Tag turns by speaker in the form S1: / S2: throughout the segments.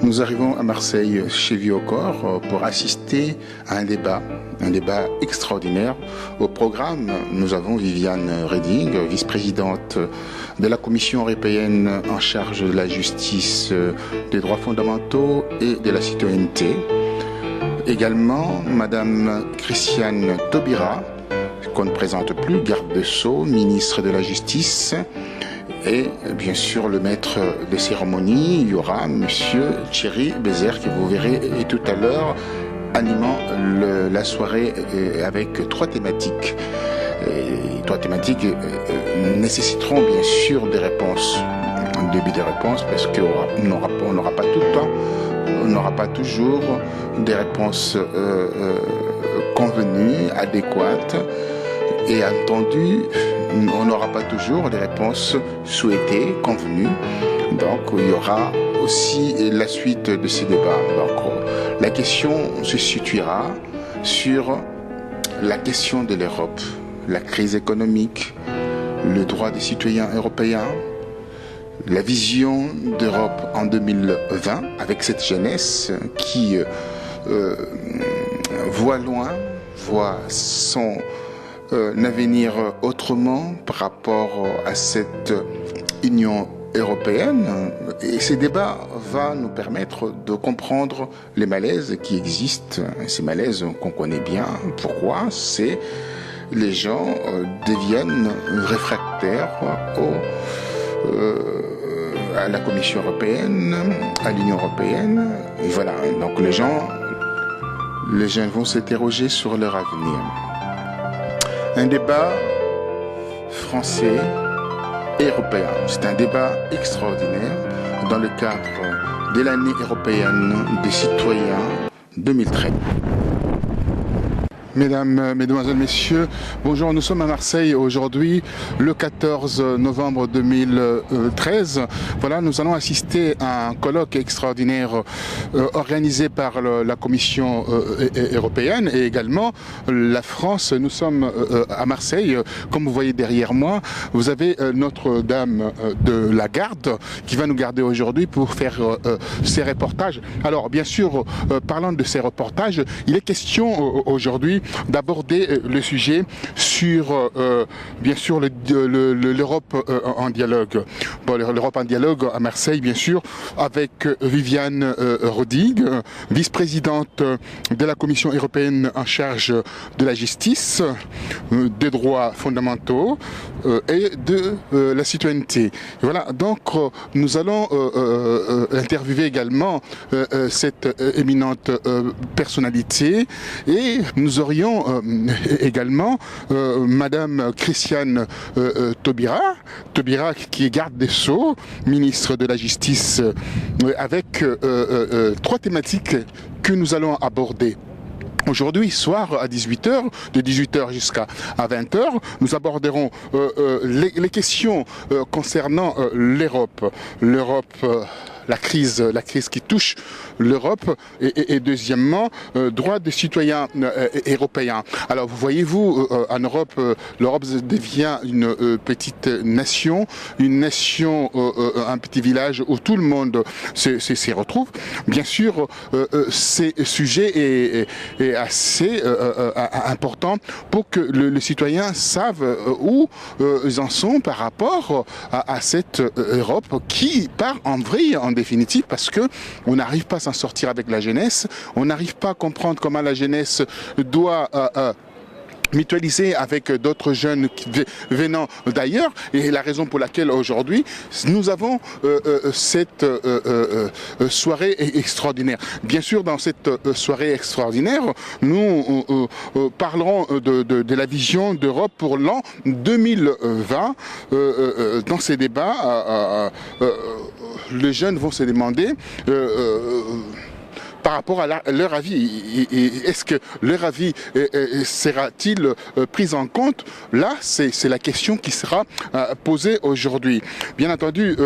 S1: Nous arrivons à Marseille chez Vieux-Corps pour assister à un débat extraordinaire. Au programme, nous avons Viviane Reding, vice-présidente de la Commission européenne en charge de la justice, des droits fondamentaux et de la citoyenneté. Également, Madame Christiane Taubira, qu'on ne présente plus, garde de Sceaux, ministre de la Justice. Et bien sûr, le maître de cérémonie, il y aura Monsieur Thierry Bézère, que vous verrez tout à l'heure, animant la soirée avec trois thématiques. Trois thématiques nécessiteront bien sûr des réponses, un début de réponses, parce qu'on n'aura pas tout le temps, on n'aura pas toujours des réponses convenues, adéquates. Et entendu, on n'aura pas toujours les réponses souhaitées, convenues. Donc, il y aura aussi la suite de ces débats. Donc, la question se situera sur la question de l'Europe, la crise économique, le droit des citoyens européens, la vision d'Europe en 2020, avec cette jeunesse qui voit loin, voit son avenir autrement par rapport à cette Union européenne. Et ces débats vont nous permettre de comprendre les malaises qui existent, ces malaises qu'on connaît bien. Pourquoi? C'est les gens deviennent réfractaires à la Commission européenne, à l'Union européenne. Et voilà, donc les gens vont s'interroger sur leur avenir. Un débat français et européen. C'est un débat extraordinaire dans le cadre de l'année européenne des citoyens 2013. Mesdames, Mesdemoiselles, Messieurs, bonjour, nous sommes à Marseille aujourd'hui, le 14 novembre 2013. Voilà, nous allons assister à un colloque extraordinaire organisé par la Commission européenne et également la France. Nous sommes à Marseille, comme vous voyez derrière moi, vous avez Notre-Dame de la Garde qui va nous garder aujourd'hui pour faire ces reportages. Alors, bien sûr, parlant de ces reportages, il est question aujourd'hui d'aborder le sujet sur, bien sûr, l'Europe en dialogue. Bon, l'Europe en dialogue à Marseille, bien sûr, avec Viviane Reding, vice-présidente de la Commission européenne en charge de la justice, des droits fondamentaux et de la citoyenneté. Et voilà, donc nous allons interviewer également cette éminente personnalité et nous aurions également Madame Christiane Taubira qui est garde des Sceaux, ministre de la Justice, avec trois thématiques que nous allons aborder. Aujourd'hui, soir à 18h, de 18h jusqu'à 20h, nous aborderons les questions concernant l'Europe. La crise qui touche l'Europe et deuxièmement, droits des citoyens européens. Alors, voyez-vous, en Europe, l'Europe devient une petite nation, un petit village où tout le monde s'y retrouve. Bien sûr, ces sujets est assez important pour que les citoyens savent où ils en sont par rapport à cette Europe qui part en vrille en définitive, parce que on n'arrive pas à s'en sortir avec la jeunesse, on n'arrive pas à comprendre comment la jeunesse doit mutualiser avec d'autres jeunes venant d'ailleurs, et la raison pour laquelle aujourd'hui nous avons cette soirée extraordinaire. Bien sûr, dans cette soirée extraordinaire, nous parlerons de la vision d'Europe pour l'an 2020. Dans ces débats, les jeunes vont se demander par rapport à leur avis. Est-ce que leur avis sera-t-il pris en compte? Là, c'est la question qui sera posée aujourd'hui. Bien entendu,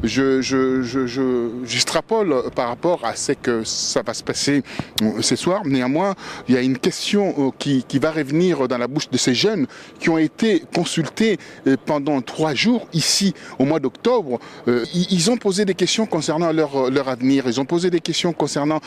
S1: j'extrapole par rapport à ce que ça va se passer ce soir. Néanmoins, il y a une question qui va revenir dans la bouche de ces jeunes qui ont été consultés pendant 3 jours ici au mois d'octobre. Ils ont posé des questions concernant leur avenir, ils ont posé des questions concernant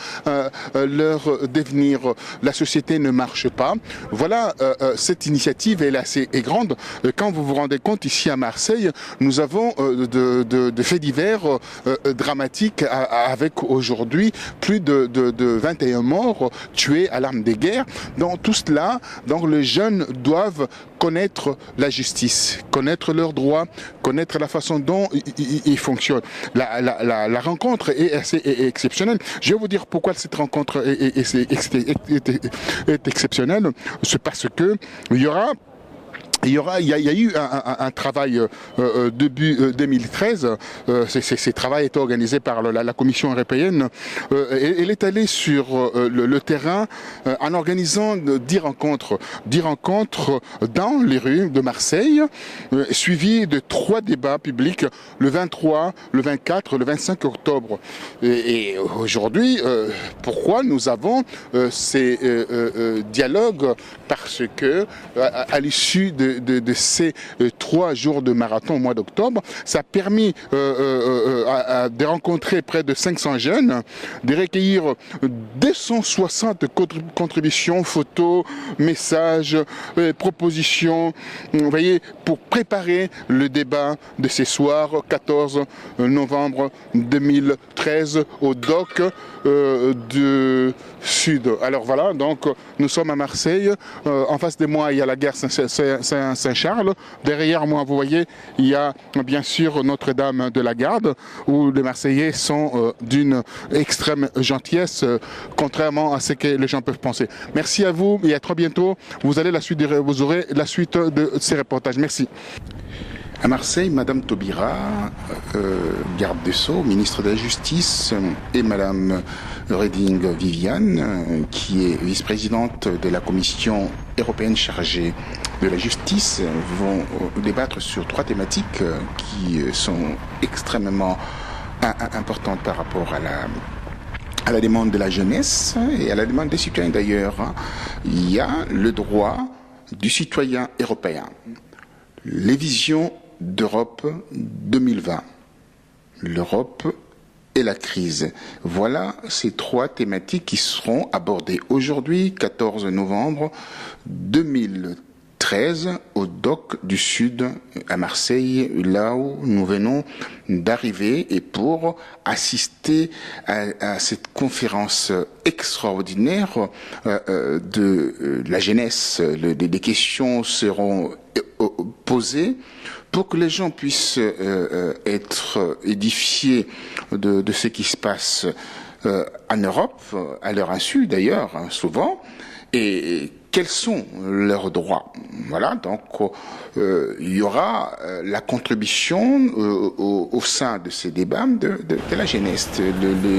S1: leur devenir. La société ne marche pas. Voilà, cette initiative elle est grande. Quand vous vous rendez compte, ici à Marseille, nous avons de faits divers dramatiques avec aujourd'hui plus de 21 morts tués à l'arme des guerres. Dans tout cela, donc les jeunes doivent connaître la justice, connaître leurs droits, connaître la façon dont ils fonctionnent. La rencontre est assez exceptionnelle. Je vais vous dire pourquoi cette rencontre est exceptionnelle. C'est parce que il y a eu un travail début 2013. Ce travail est organisé par la Commission européenne. Elle est allée sur le terrain en organisant 10 rencontres dans les rues de Marseille, suivies de 3 débats publics le 23, le 24, le 25 octobre. Et aujourd'hui, pourquoi nous avons ces dialogues? Parce que à l'issue de ces 3 jours de marathon au mois d'octobre, ça a permis de rencontrer près de 500 jeunes, de recueillir 260 contributions, photos, messages, propositions, vous voyez, pour préparer le débat de ce soir, 14 novembre 2013, au DOC du Sud. Alors voilà, donc nous sommes à Marseille. En face de moi, il y a la gare Saint-Charles. Derrière moi, vous voyez, il y a bien sûr Notre-Dame de la Garde, où les Marseillais sont d'une extrême gentillesse, contrairement à ce que les gens peuvent penser. Merci à vous et à très bientôt. Vous aurez la suite de ces reportages. Merci. À Marseille, Madame Taubira, garde des Sceaux, ministre de la Justice, et Madame Reding Viviane, qui est vice-présidente de la Commission européenne chargée de la justice, vont débattre sur 3 thématiques qui sont extrêmement importantes par rapport à la demande de la jeunesse et à la demande des citoyens d'ailleurs. Il y a le droit du citoyen européen, les visions d'Europe 2020, l'Europe et la crise. Voilà ces 3 thématiques qui seront abordées aujourd'hui, 14 novembre 2013, au DOC du Sud à Marseille, là où nous venons d'arriver, et pour assister à cette conférence extraordinaire de la jeunesse. Des questions seront posées pour que les gens puissent être édifiés de ce qui se passe en Europe, à leur insu d'ailleurs, souvent, et quels sont leurs droits. Voilà, donc il y aura la contribution au sein de ces débats de la jeunesse.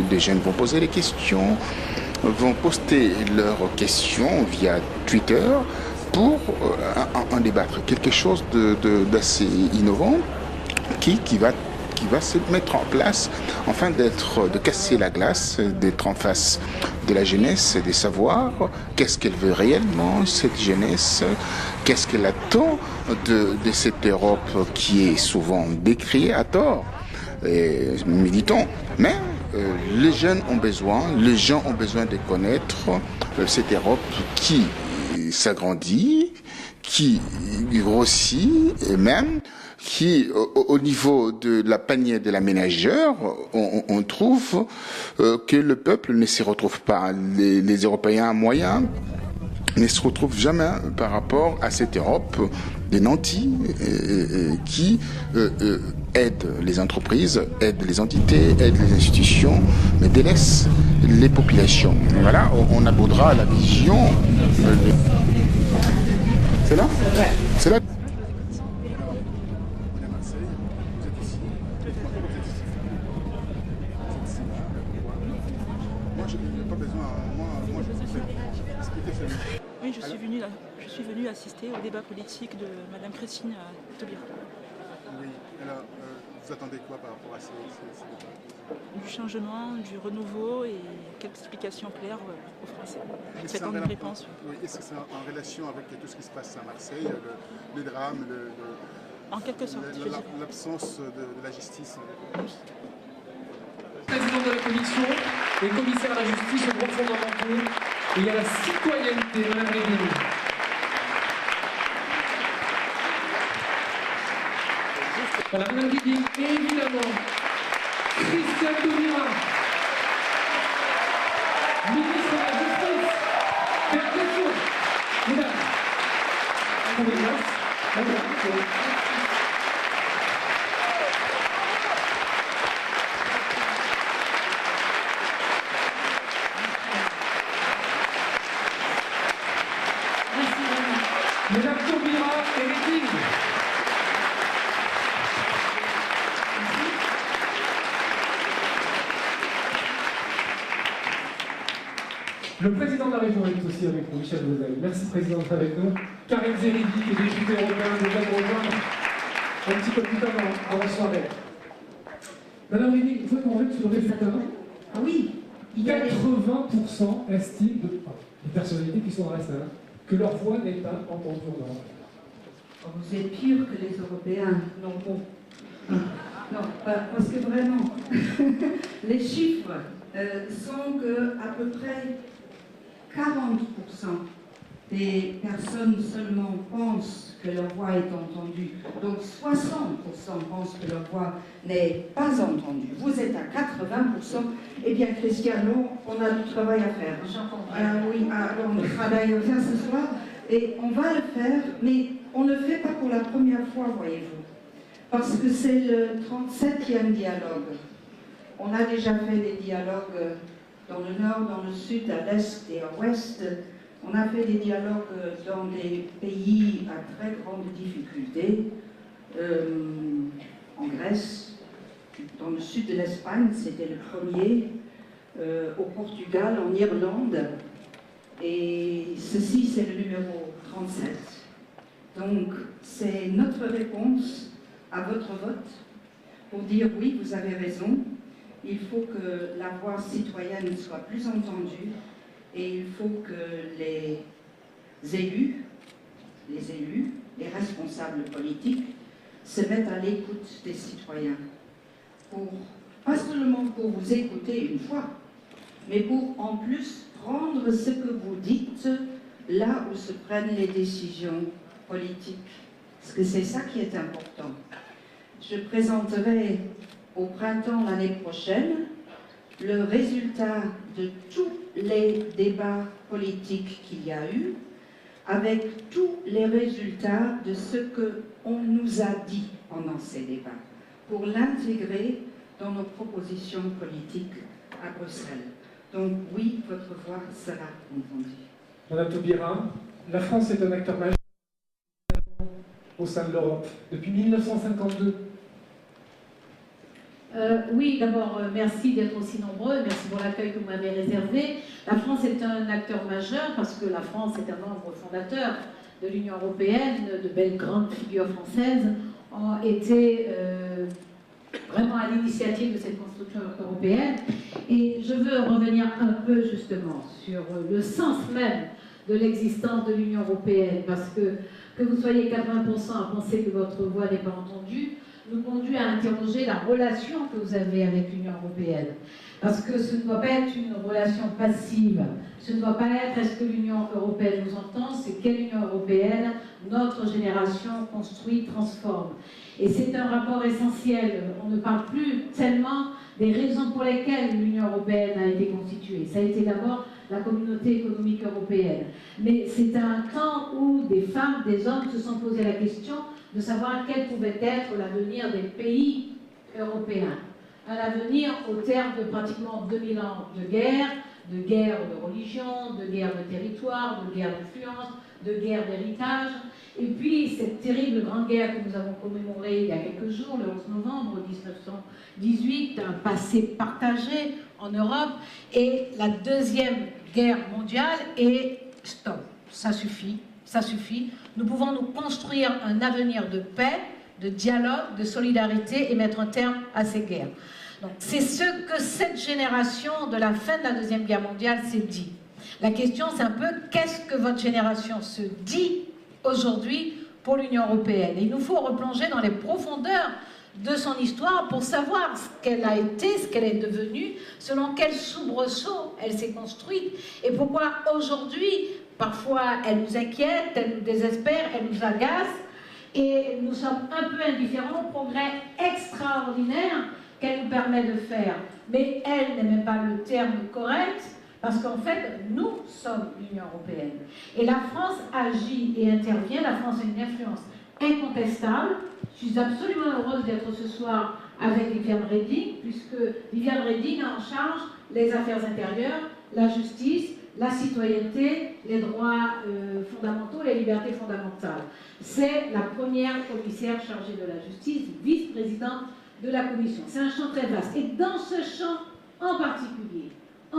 S1: Les jeunes vont poser des questions, vont poster leurs questions via Twitter, pour en débattre. Quelque chose d'assez innovant qui va se mettre en place afin de casser la glace, d'être en face de la jeunesse, de savoir qu'est-ce qu'elle veut réellement, cette jeunesse, qu'est-ce qu'elle attend de cette Europe qui est souvent décriée à tort, militants. Mais les jeunes ont besoin, les gens ont besoin de connaître cette Europe qui s'agrandit, qui grossit, et même qui, au niveau de la panier de la ménagère, on trouve que le peuple ne s'y retrouve pas. Les Européens moyens ne se retrouvent jamais par rapport à cette Europe des nantis qui aide les entreprises, aide les entités, aide les institutions, mais délaisse les populations. Voilà, on abordera la vision. C'est là ? Ouais. C'est là ? Moi, je
S2: Oui, je suis venue assister au débat politique de Madame Christine Taubira.
S1: Oui, alors vous attendez quoi par rapport à ces débats?
S2: Du changement, du renouveau et quelques explications claires aux Français. C'est une réponse.
S1: Oui, est-ce que c'est en relation avec tout ce qui se passe à Marseille, le drame,
S2: en quelque sorte,
S1: l'absence de la justice?
S2: Oui.
S3: Président de la commission et commissaire à la justice aux droits fondamentaux et à la citoyenneté, Madame Réville. Voilà, Madame Réville, et évidemment, Christiane Taubira, ministre de la Justice. Bien question, mesdames. Prenez place. Madame Taubira et Réville. Le président de la région est aussi avec nous, Michel Vauzel. Merci, président, d'être avec nous. Karim Zeridi, qui est député européen, de nous rejoindre un petit peu plus tard dans la soirée. Madame Réville, vous pouvez convaincre sur le résultat?
S4: Ah oui,
S3: 80% estiment, les personnalités qui sont dans la salle, que leur voix n'est pas entendue en Europe.
S4: Oh, vous êtes pire que les Européens. Non, bon. Non, parce que vraiment, les chiffres sont qu'à peu près 40% des personnes seulement pensent que leur voix est entendue. Donc 60% pensent que leur voix n'est pas entendue. Vous êtes à 80%. Eh bien, Christiane, on a du travail à faire. Oui, alors on a du travail à faire ce soir. Et on va le faire, mais on ne le fait pas pour la première fois, voyez-vous. Parce que c'est le 37e dialogue. On a déjà fait des dialogues dans le nord, dans le sud, à l'est et à l'ouest. On a fait des dialogues dans des pays à très grande difficulté. En Grèce, dans le sud de l'Espagne, c'était le premier. Au Portugal, en Irlande. Et ceci, c'est le numéro 37. Donc, c'est notre réponse à votre vote pour dire oui, vous avez raison. Il faut que la voix citoyenne soit plus entendue et il faut que les élus, les responsables politiques se mettent à l'écoute des citoyens. Pas seulement pour vous écouter une fois, mais pour en plus prendre ce que vous dites là où se prennent les décisions politiques. Parce que c'est ça qui est important. Je présenterai au printemps l'année prochaine le résultat de tous les débats politiques qu'il y a eu, avec tous les résultats de ce qu'on nous a dit pendant ces débats, pour l'intégrer dans nos propositions politiques à Bruxelles. Donc oui, votre voix sera entendue.
S3: Madame Taubira, la France est un acteur majeur au sein de l'Europe depuis 1952.
S5: Oui, d'abord, merci d'être aussi nombreux, merci pour l'accueil que vous m'avez réservé. La France est un acteur majeur parce que la France est un membre fondateur de l'Union européenne. De belles grandes figures françaises ont été vraiment à l'initiative de cette construction européenne. Et je veux revenir un peu justement sur le sens même de l'existence de l'Union européenne, parce que vous soyez 80% à penser que votre voix n'est pas entendue, nous conduit à interroger la relation que vous avez avec l'Union européenne. Parce que ce ne doit pas être une relation passive, ce ne doit pas être est-ce que l'Union européenne nous entend, c'est quelle Union européenne notre génération construit, transforme. Et c'est un rapport essentiel. On ne parle plus tellement des raisons pour lesquelles l'Union européenne a été constituée. Ça a été d'abord la communauté économique européenne. Mais c'est un temps où des femmes, des hommes se sont posé la question de savoir quel pouvait être l'avenir des pays européens. un avenir au terme de pratiquement 2000 ans de guerre de religion, de guerre de territoire, de guerre d'influence, de guerre d'héritage. Et puis cette terrible grande guerre que nous avons commémorée il y a quelques jours, le 11 novembre 1918, un passé partagé en Europe, et la deuxième guerre mondiale, et stop, ça suffit, ça suffit. Nous pouvons nous construire un avenir de paix, de dialogue, de solidarité et mettre un terme à ces guerres. Donc c'est ce que cette génération de la fin de la Deuxième Guerre mondiale s'est dit. La question c'est un peu qu'est-ce que votre génération se dit aujourd'hui pour l'Union européenne. Et il nous faut replonger dans les profondeurs de son histoire pour savoir ce qu'elle a été, ce qu'elle est devenue, selon quel soubresaut elle s'est construite et pourquoi aujourd'hui, parfois elle nous inquiète, elle nous désespère, elle nous agace et nous sommes un peu indifférents au progrès extraordinaire qu'elle nous permet de faire. Mais elle n'est même pas le terme correct parce qu'en fait, nous sommes l'Union européenne. Et la France agit et intervient, la France a une influence incontestable. Je suis absolument heureuse d'être ce soir avec Viviane Reding, puisque Viviane Reding a en charge les affaires intérieures, la justice, la citoyenneté, les droits fondamentaux, les libertés fondamentales. C'est la première commissaire chargée de la justice, vice-présidente de la Commission. C'est un champ très vaste. Et dans ce champ en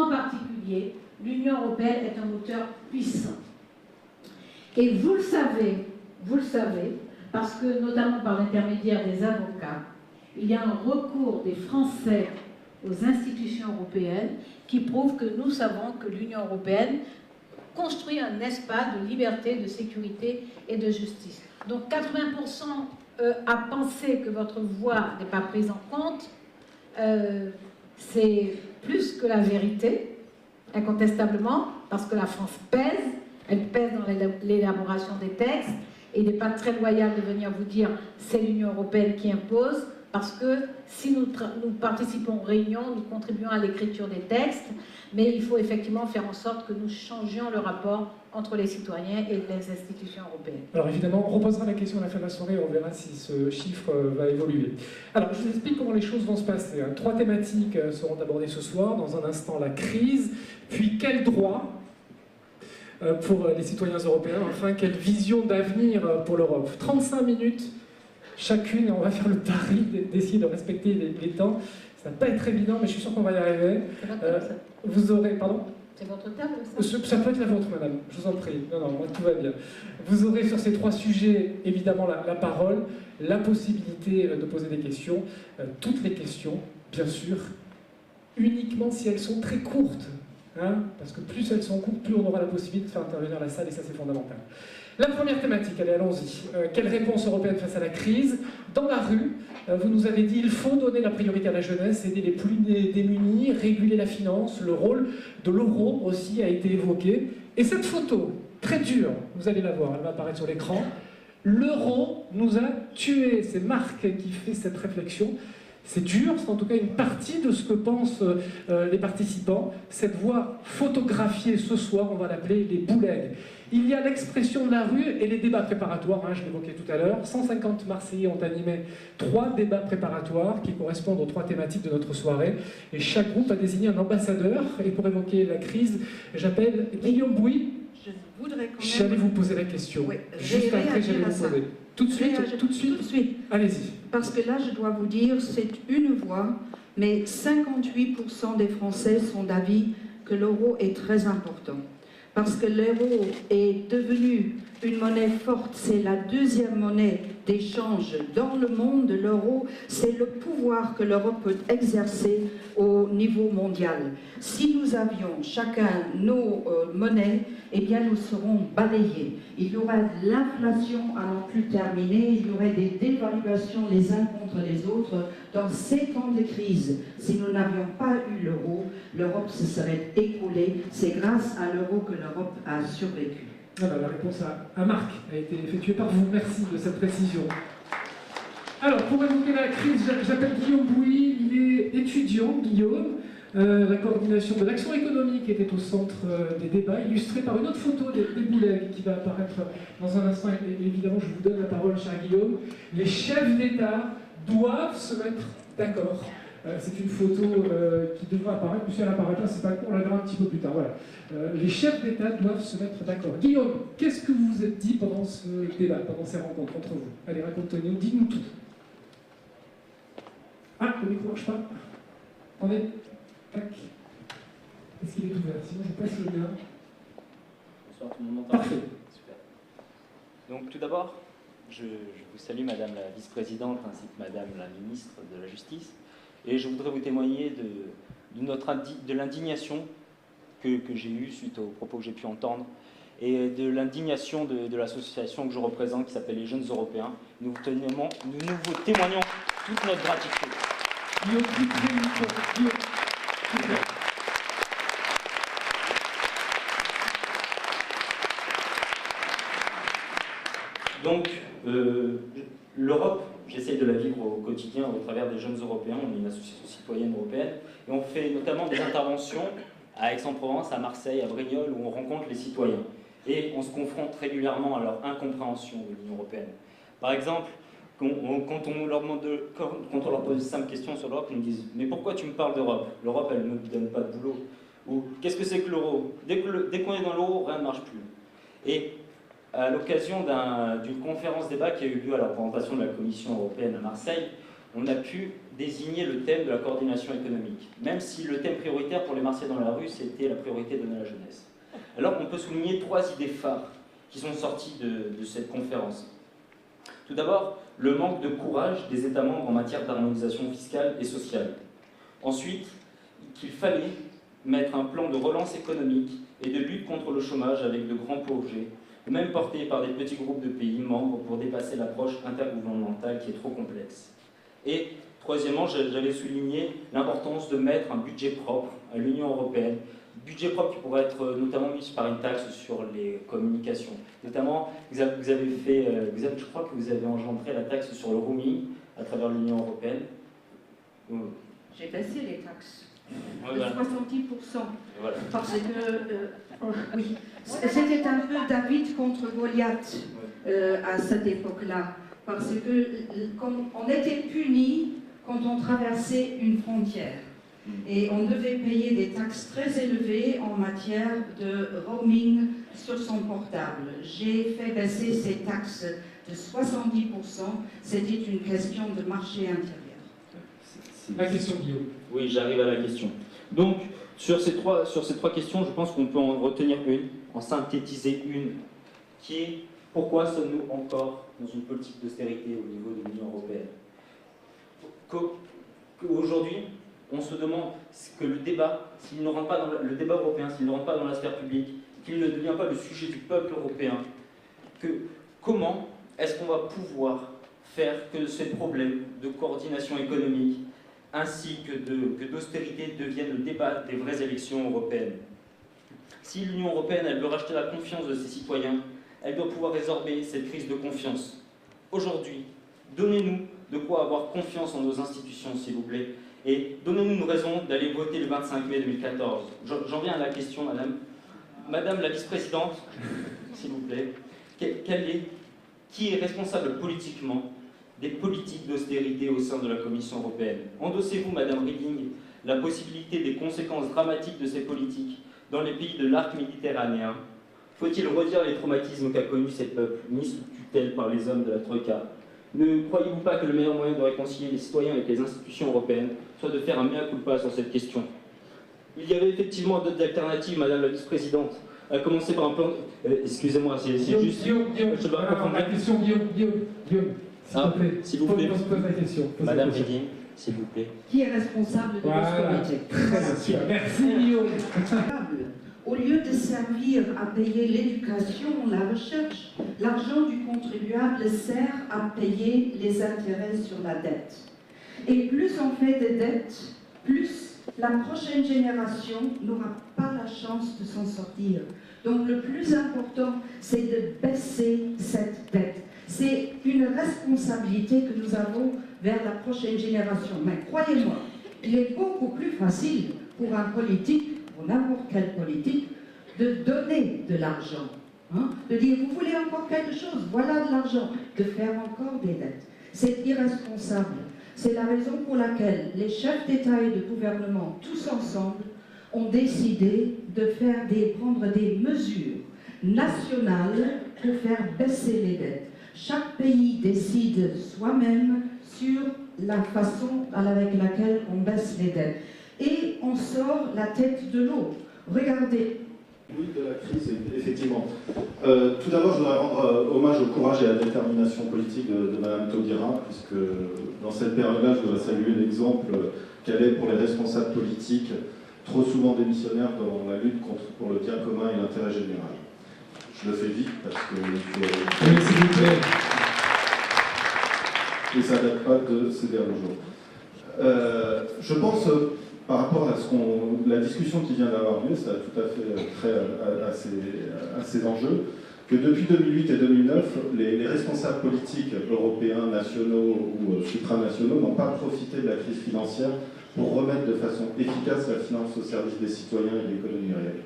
S5: particulier, l'Union européenne est un moteur puissant. Et vous le savez, parce que notamment par l'intermédiaire des avocats, il y a un recours des Français aux institutions européennes qui prouve que nous savons que l'Union européenne construit un espace de liberté, de sécurité et de justice. Donc 80% à penser que votre voix n'est pas prise en compte, c'est plus que la vérité, incontestablement, parce que la France pèse, elle pèse dans l'élaboration des textes, et il n'est pas très loyal de venir vous dire c'est l'Union européenne qui impose, parce que si nous participons aux réunions, nous contribuons à l'écriture des textes, mais il faut effectivement faire en sorte que nous changions le rapport entre les citoyens et les institutions européennes.
S3: Alors évidemment, on reposera la question à la fin de la soirée, on verra si ce chiffre va évoluer. Alors je vous explique comment les choses vont se passer. 3 thématiques seront abordées ce soir. Dans un instant, la crise, puis quel droit pour les citoyens européens, enfin quelle vision d'avenir pour l'Europe. 35 minutes chacune, et on va faire le pari d'essayer de respecter les temps. Ça ne va pas être évident, mais je suis sûr qu'on va y arriver. Vous aurez, pardon ?
S5: C'est votre table, ça ?
S3: Ça peut être la vôtre, madame, je vous en prie. Non, moi, tout va bien. Vous aurez sur ces 3 sujets, évidemment, la parole, la possibilité de poser des questions, toutes les questions, bien sûr, uniquement si elles sont très courtes. Hein, parce que plus elles sont courtes, plus on aura la possibilité de faire intervenir la salle, et ça, c'est fondamental. La première thématique, allez, allons-y. Quelle réponse européenne face à la crise ? Dans la rue, vous nous avez dit il faut donner la priorité à la jeunesse, aider les plus démunis, réguler la finance, le rôle de l'euro aussi a été évoqué. Et cette photo, très dure, vous allez la voir, elle va apparaître sur l'écran, l'euro nous a tués. C'est Marc qui fait cette réflexion. C'est dur, c'est en tout cas une partie de ce que pensent les participants. Cette voix photographiée ce soir, on va l'appeler les boulegs. Il y a l'expression de la rue et les débats préparatoires, hein, je l'évoquais tout à l'heure. 150 Marseillais ont animé 3 débats préparatoires qui correspondent aux 3 thématiques de notre soirée. Et chaque groupe a désigné un ambassadeur. Et pour évoquer la crise, j'appelle Guillaume Bouy.
S6: Je voudrais quand même...
S3: J'allais vous poser la question.
S6: Oui,
S3: juste après, j'allais vous poser. Tout de suite. Allez-y.
S6: Parce que là, je dois vous dire, c'est une voix, mais 58% des Français sont d'avis que l'euro est très important. Parce que l'euro est devenu une monnaie forte, c'est la 2e monnaie d'échange dans le monde. L'euro, c'est le pouvoir que l'Europe peut exercer au niveau mondial. Si nous avions chacun nos monnaies, eh bien nous serons balayés. Il y aurait de l'inflation à n'en plus terminer, il y aurait des dévaluations les uns contre les autres. Dans ces temps de crise, si nous n'avions pas eu l'euro, l'Europe se serait écroulée. C'est grâce à l'euro que l'Europe a survécu.
S3: Voilà, la réponse à Marc a été effectuée par vous. Merci de cette précision. Alors, pour évoquer la crise, j'appelle Guillaume Bouy. Il est étudiant, Guillaume. La coordination de l'action économique était au centre des débats, illustrée par une autre photo des boulegs qui va apparaître dans un instant. Et évidemment, je vous donne la parole, cher Guillaume. Les chefs d'État doivent se mettre d'accord C'est une photo qui devra apparaître, puis si elle apparaît pas, c'est pas con, on la verra un petit peu plus tard. Voilà. Les chefs d'État doivent se mettre d'accord. Guillaume, qu'est-ce que vous vous êtes dit pendant ce débat, pendant ces rencontres entre vous? Allez, raconte-nous, dites-nous tout. Ah, le micro marche pas. Attendez. Tac. Est-ce qu'il est ouvert? Sinon, je passe le mien.
S7: Bonsoir, tout le monde m'entend?
S3: Parfait.
S7: Super. Donc, tout d'abord, je vous salue, Madame la Vice-Présidente, ainsi que Madame la Ministre de la Justice. Et je voudrais vous témoigner de l'indignation que j'ai eue suite aux propos que j'ai pu entendre et de l'indignation de l'association que je représente qui s'appelle les Jeunes Européens. Nous vous témoignons toute notre gratitude.
S3: Guillaume, Guillaume.
S7: Donc, l'Europe, j'essaye de la vivre au quotidien au travers des Jeunes Européens. On est une association citoyenne européenne et on fait notamment des interventions à Aix-en-Provence, à Marseille, à Brignoles, où on rencontre les citoyens. Et on se confronte régulièrement à leur incompréhension de l'Union européenne. Par exemple, quand on leur pose une simple question sur l'Europe, ils nous disent « Mais pourquoi tu me parles d'Europe? L'Europe, elle ne me donne pas de boulot. » Ou « Qu'est-ce que c'est que l'euro? Dès qu'on est dans l'euro, rien ne marche plus. » Et à l'occasion d'une conférence débat qui a eu lieu à la présentation de la Commission européenne à Marseille, on a pu désigner le thème de la coordination économique, même si le thème prioritaire pour les Marseillais dans la rue, c'était la priorité donnée à la jeunesse. Alors on peut souligner 3 idées phares qui sont sorties de cette conférence. Tout d'abord, le manque de courage des États membres en matière d'harmonisation fiscale et sociale. Ensuite, qu'il fallait mettre un plan de relance économique et de lutte contre le chômage avec de grands projets, même portés par des petits groupes de pays membres pour dépasser l'approche intergouvernementale qui est trop complexe. Et troisièmement, j'avais souligné l'importance de mettre un budget propre à l'Union européenne, budget propre qui pourrait être notamment mis par une taxe sur les communications. Notamment, je crois que vous avez engendré la taxe sur le roaming à travers l'Union européenne.
S4: J'ai baissé les taxes de
S7: Voilà.
S4: 70%.
S7: Voilà.
S4: Parce que, oui, c'était un peu David contre Goliath à cette époque-là. Parce que on était punis quand on traversait une frontière. Et on devait payer des taxes très élevées en matière de roaming sur son portable. J'ai fait baisser ces taxes de 70%. C'était une question de marché intérieur.
S3: La question, Guillaume.
S7: Oui, j'arrive à la question. Donc, sur ces trois questions, je pense qu'on peut en retenir une, en synthétiser une, qui est pourquoi sommes-nous encore dans une politique d'austérité au niveau de l'Union européenne? Aujourd'hui, on se demande que le débat, s'il ne rentre pas dans le débat européen, s'il ne rentre pas dans la sphère publique, qu'il ne devient pas le sujet du peuple européen, comment est-ce qu'on va pouvoir faire que ces problèmes de coordination économique ainsi que d'austérité deviennent le débat des vraies élections européennes? Si l'Union européenne elle veut racheter la confiance de ses citoyens, elle doit pouvoir résorber cette crise de confiance. Aujourd'hui, donnez-nous de quoi avoir confiance en nos institutions, s'il vous plaît, et donnez-nous une raison d'aller voter le 25 mai 2014. J'en viens à la question, Madame la Vice-Présidente, s'il vous plaît, qui est responsable politiquement des politiques d'austérité au sein de la Commission européenne? Endossez-vous, Madame Reding, la possibilité des conséquences dramatiques de ces politiques dans les pays de l'arc méditerranéen? Faut-il redire les traumatismes qu'a connus ces peuples, mis sous tutelle par les hommes de la Troïka? Ne croyez-vous pas que le meilleur moyen de réconcilier les citoyens avec les institutions européennes soit de faire un mea culpa sur cette question? Il y avait effectivement d'autres alternatives, Madame la Vice-Présidente, à commencer par un plan... excusez-moi, c'est juste...
S3: Guillaume,
S7: je dois approfondir.
S3: la question, Guillaume, s'il te plaît. Pose la question.
S7: Madame Reding, s'il vous plaît.
S4: Qui est responsable de l'austérité?
S3: Merci, Guillaume.
S6: Au lieu de servir à payer l'éducation, la recherche, l'argent du contribuable sert à payer les intérêts sur la dette. Et plus on fait de dettes, plus la prochaine génération n'aura pas la chance de s'en sortir. Donc le plus important, c'est de baisser cette dette. C'est une responsabilité que nous avons vers la prochaine génération. Mais croyez-moi, il est beaucoup plus facile pour un politique, pour n'importe quelle politique, de donner de l'argent. De dire, vous voulez encore quelque chose, voilà de l'argent. De faire encore des dettes. C'est irresponsable. C'est la raison pour laquelle les chefs d'État et de gouvernement, tous ensemble, ont décidé de prendre des mesures nationales pour faire baisser les dettes. Chaque pays décide soi-même sur la façon avec laquelle on baisse les dettes. Et on sort la tête de l'eau. Regardez.
S8: Oui, de la crise, effectivement. Tout d'abord, je voudrais rendre hommage au courage et à la détermination politique de Mme Taubira, puisque dans cette période-là, je voudrais saluer l'exemple qu'elle est pour les responsables politiques, trop souvent démissionnaires dans la lutte pour le bien commun et l'intérêt général. Je le fais vite parce que...
S3: S'il vous plaît.
S8: Et ça ne date pas de ces derniers jours. Je pense... Par rapport à la discussion qui vient d'avoir lieu, ça a tout à fait trait à ces enjeux, que depuis 2008 et 2009, les responsables politiques européens, nationaux ou supranationaux n'ont pas profité de la crise financière pour remettre de façon efficace la finance au service des citoyens et de l'économie réelle.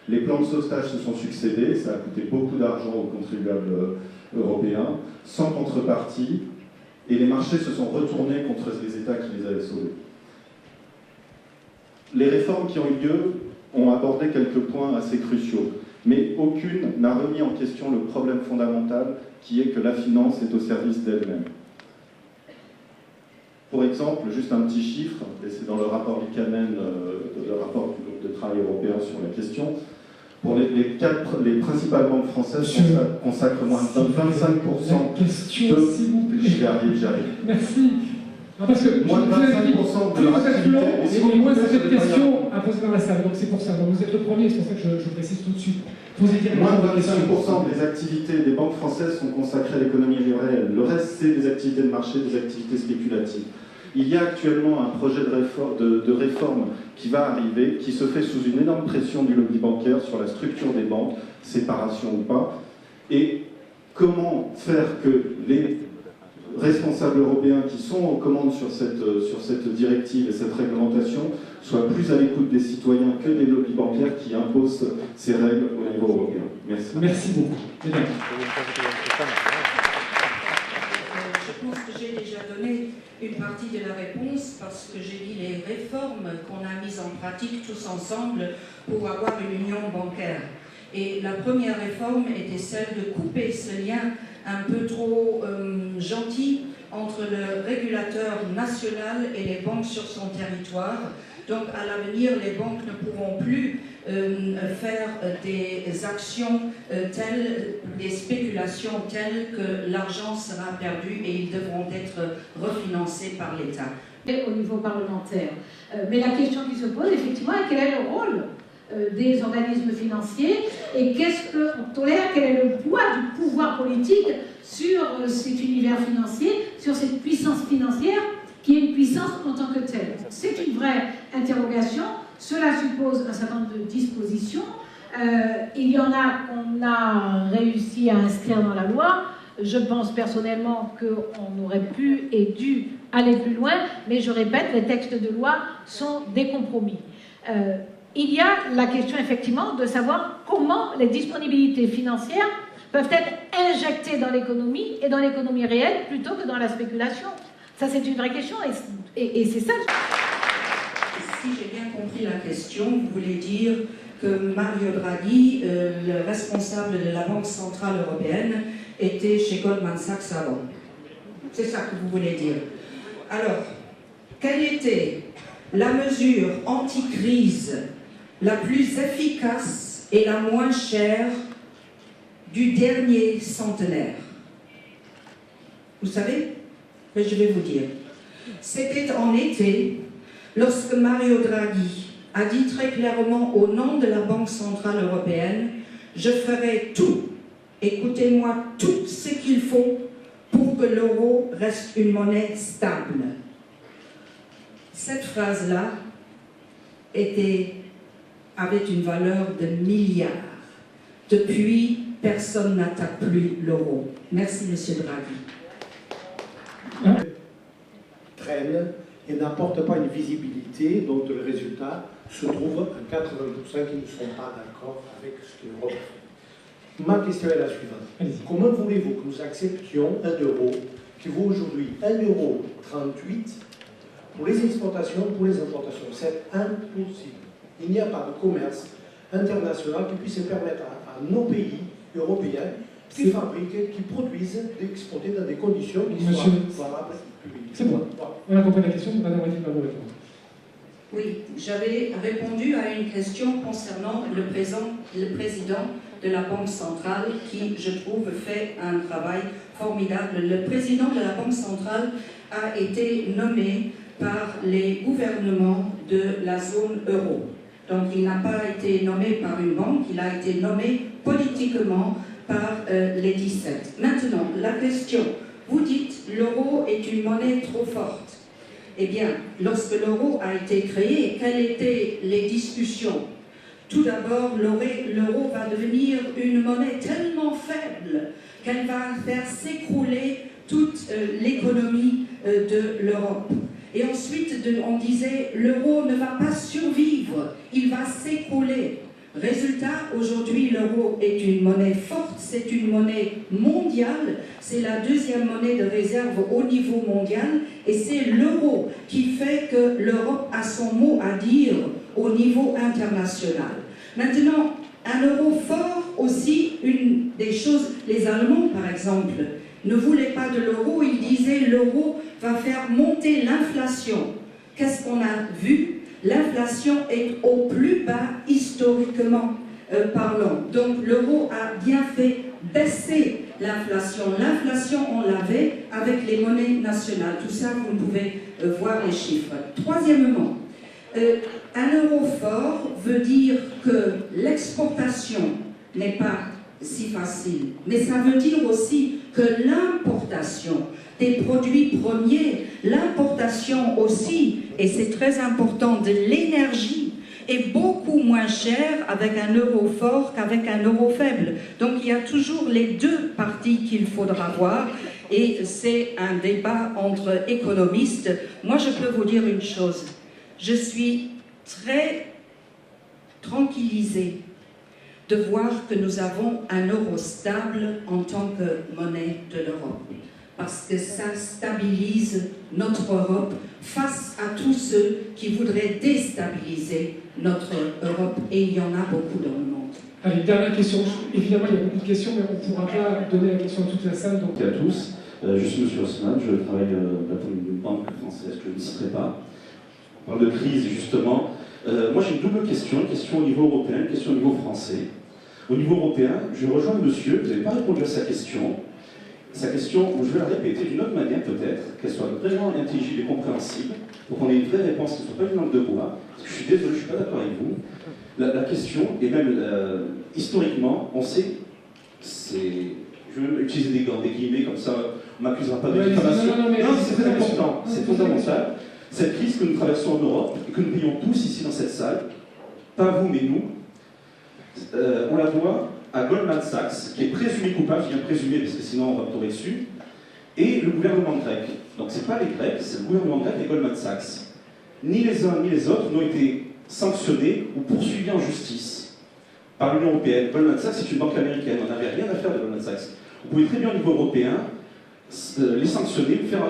S8: Les plans de sauvetage se sont succédés, ça a coûté beaucoup d'argent aux contribuables européens, sans contrepartie, et les marchés se sont retournés contre les États qui les avaient sauvés. Les réformes qui ont eu lieu ont abordé quelques points assez cruciaux, mais aucune n'a remis en question le problème fondamental qui est que la finance est au service d'elle-même. Pour exemple, juste un petit chiffre, et c'est dans le rapport Liikanen, le rapport du groupe de travail européen sur la question, pour les principales banques françaises consacrent moins de 25% de... J'y arrive.
S3: Merci. Non, parce que
S8: moins de 25% de leur activité.
S3: Et moi, c'est cette question à poser dans la salle, donc c'est pour ça. Donc vous êtes le premier, c'est pour ça que je précise tout de suite.
S8: Moins de 25% des activités des banques françaises sont consacrées à l'économie réelle. Le reste, c'est des activités de marché, des activités spéculatives. Il y a actuellement un projet de réforme qui va arriver, qui se fait sous une énorme pression du lobby bancaire sur la structure des banques, séparation ou pas. Et comment faire que les responsables européens qui sont aux commandes sur cette directive et cette réglementation soient plus à l'écoute des citoyens que des lobbies bancaires qui imposent ces règles au niveau européen. Merci.
S3: Merci beaucoup. Mesdames.
S4: Je pense que j'ai déjà donné une partie de la réponse parce que j'ai dit les réformes qu'on a mises en pratique tous ensemble pour avoir une union bancaire. Et la première réforme était celle de couper ce lien un peu trop gentil entre le régulateur national et les banques sur son territoire. Donc à l'avenir, les banques ne pourront plus faire des actions telles, des spéculations telles que l'argent sera perdu et ils devront être refinancés par l'État.
S5: Au niveau parlementaire. Mais la question qui se pose, effectivement, est quel est le rôle des organismes financiers et qu'est-ce qu'on tolère, quel est le poids du pouvoir politique sur cet univers financier, sur cette puissance financière qui est une puissance en tant que telle. C'est une vraie interrogation. Cela suppose un certain nombre de dispositions. Il y en a qu'on a réussi à inscrire dans la loi. Je pense personnellement qu'on aurait pu et dû aller plus loin, mais je répète, les textes de loi sont des compromis. Il y a la question effectivement de savoir comment les disponibilités financières peuvent être injectées dans l'économie et dans l'économie réelle plutôt que dans la spéculation. Ça, c'est une vraie question et c'est ça.
S4: Si j'ai bien compris la question, vous voulez dire que Mario Draghi, le responsable de la Banque Centrale Européenne, était chez Goldman Sachs avant. C'est ça que vous voulez dire. Alors, quelle était la mesure anti-crise la plus efficace et la moins chère du dernier centenaire? Vous savez? Mais je vais vous dire. C'était en été, lorsque Mario Draghi a dit très clairement au nom de la Banque Centrale Européenne, je ferai tout, écoutez-moi, tout ce qu'il faut pour que l'euro reste une monnaie stable. Cette phrase-là avait une valeur de milliards. Depuis, personne n'attaque plus l'euro. Merci, Monsieur Draghi.
S9: Traîne et n'apporte pas une visibilité dont le résultat se trouve à 80% qui ne sont pas d'accord avec ce que l'Europe fait. Ma question est la suivante. Comment voulez-vous que nous acceptions un euro qui vaut aujourd'hui 1,38 € pour les exportations, pour les importations. C'est impossible. Il n'y a pas de commerce international qui puisse permettre à nos pays européens qui fabriquent, qui produisent, d'exporter dans des conditions qui soient valables publiques.
S3: C'est bon. On a compris la question, Madame Reddy va vous répondre.
S4: Oui, j'avais répondu à une question concernant le président de la Banque centrale qui, je trouve, fait un travail formidable. Le président de la Banque centrale a été nommé par les gouvernements de la zone euro. Donc il n'a pas été nommé par une banque, il a été nommé politiquement par les 17. Maintenant, la question, vous dites l'euro est une monnaie trop forte. Eh bien, lorsque l'euro a été créé, quelles étaient les discussions? Tout d'abord, l'euro va devenir une monnaie tellement faible qu'elle va faire s'écrouler toute l'économie de l'Europe. Et ensuite, on disait, l'euro ne va pas survivre, il va s'écrouler. Résultat, aujourd'hui, l'euro est une monnaie forte, c'est une monnaie mondiale, c'est la deuxième monnaie de réserve au niveau mondial, et c'est l'euro qui fait que l'Europe a son mot à dire au niveau international. Maintenant, un euro fort aussi, une des choses, les Allemands par exemple, ne voulaient pas de l'euro, ils disaient l'euro va faire monter l'inflation. Qu'est-ce qu'on a vu? L'inflation est au plus bas historiquement parlant. Donc l'euro a bien fait baisser l'inflation. L'inflation, on l'avait avec les monnaies nationales. Tout ça, vous pouvez voir les chiffres. Troisièmement, un euro fort veut dire que l'exportation n'est pas si facile. Mais ça veut dire aussi que l'importation des produits premiers, l'importation aussi, et c'est très important, de l'énergie, est beaucoup moins chère avec un euro fort qu'avec un euro faible. Donc il y a toujours les deux parties qu'il faudra voir, et c'est un débat entre économistes. Moi, je peux vous dire une chose, je suis très tranquillisée de voir que nous avons un euro stable en tant que monnaie de l'Europe. Parce que ça stabilise notre Europe face à tous ceux qui voudraient déstabiliser notre Europe. Et il y en a beaucoup dans le monde.
S3: Allez, dernière question. Évidemment, il y a beaucoup de questions, mais on ne pourra pas donner la question à toute la salle. Donc...
S10: Bonjour à tous. Je suis M. Haussmann, je travaille pour une banque française que je ne citerai pas. On parle de crise, justement. Moi, j'ai une double question. Une question au niveau européen, une question au niveau français. Au niveau européen, je rejoins le monsieur, vous n'avez pas répondu à sa question. Sa question, je vais la répéter d'une autre manière peut-être, qu'elle soit vraiment intelligible et compréhensible, pour qu'on ait une vraie réponse qui ne soit pas une langue de bois, parce que je suis désolé, je ne suis pas d'accord avec vous. La question, et même historiquement, on sait, je vais utiliser des gants, des guillemets, comme ça on ne m'accusera pas de diffamation. Non, c'est très important, c'est fondamental. Cette crise que nous traversons en Europe, et que nous payons tous ici dans cette salle, pas vous mais nous, on la doit à Goldman Sachs, qui est présumé coupable, je viens de présumer parce que sinon on va me tomber dessus, et le gouvernement grec. Donc c'est pas les Grecs, c'est le gouvernement grec et Goldman Sachs. Ni les uns ni les autres n'ont été sanctionnés ou poursuivis en justice par l'Union européenne. Goldman Sachs c'est une banque américaine, on n'avait rien à faire de Goldman Sachs. Vous pouvez très bien au niveau européen les sanctionner, faire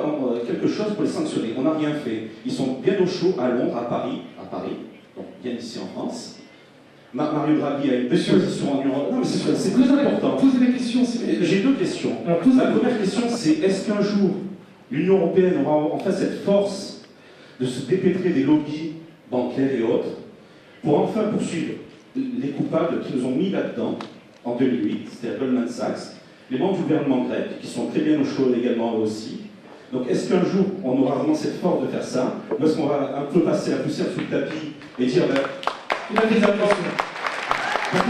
S10: quelque chose pour les sanctionner. On n'a rien fait. Ils sont bien au chaud à Londres, à Paris, donc bien ici en France. Mario Draghi a une position en Europe. Non, mais c'est très important.
S3: Posez des questions.
S10: J'ai deux questions. La première question, c'est est-ce qu'un jour l'Union européenne aura enfin cette force de se dépêtrer des lobbies bancaires et autres pour enfin poursuivre les coupables qui nous ont mis là-dedans en 2008, c'est-à-dire Goldman Sachs, les membres du gouvernement grec, qui sont très bien au chaud également eux aussi. Donc est-ce qu'un jour on aura vraiment cette force de faire ça, ou est-ce qu'on va un peu passer la poussière sous le tapis et dire
S3: il a des accords.
S10: Parce que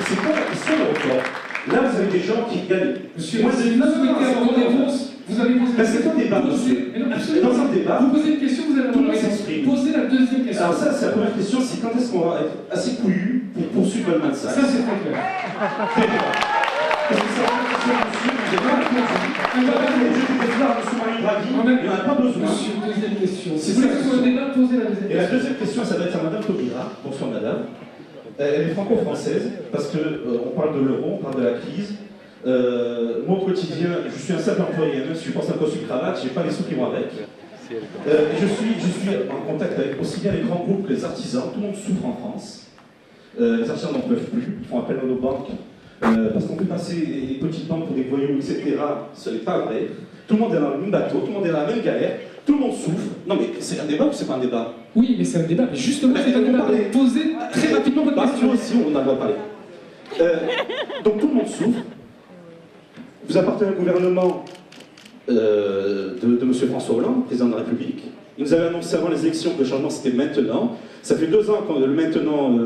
S10: c'est pas la question de l'Europe. Là, vous avez des gens qui gagnent.
S3: Monsieur, moi, c'est une souhaité avoir une réponse. Vous avez posé
S10: la question. C'est un débat, monsieur. Dans un débat,
S3: vous posez une question, vous allez avoir la réponse. Posez la deuxième question.
S10: Alors ça, c'est la première question, c'est quand est-ce qu'on va être assez couillu pour poursuivre Goldman Sachs?
S3: Ça, c'est très clair.
S10: Très bien. Parce que c'est la question, monsieur, j'ai pas répondu. On va pas les jeter des fleurs à M. Mario Draghi, il n'y en a pas besoin.
S3: Monsieur, deuxième question. Si vous voulez que ce soit un débat, posez la deuxième question.
S10: Et la deuxième question, ça va être à Mme Taubira. Bonsoir, madame. Elle est franco-française, parce qu'on parle de l'euro, on parle de la crise. Moi, au quotidien, je suis un simple employé, même si je pense à un costume cravate, je n'ai pas les sous qui vont avec. Et je suis en contact avec aussi bien les grands groupes que les artisans. Tout le monde souffre en France. Les artisans n'en peuvent plus, ils font appel à nos banques. Parce qu'on peut passer les petites banques pour des voyous, etc. Ce n'est pas vrai. Tout le monde est dans le même bateau, tout le monde est dans la même galère, tout le monde souffre. Non mais c'est un débat ou c'est pas un débat?
S3: Oui, mais c'est un débat. Mais justement, c'est un débat. Posez très rapidement votre question.
S10: Nous aussi, on en doit parler. Donc tout le monde souffre. Vous appartenez au gouvernement de M. François Hollande, président de la République. Il nous avait annoncé avant les élections que le changement c'était maintenant. Ça fait 2 ans que le maintenant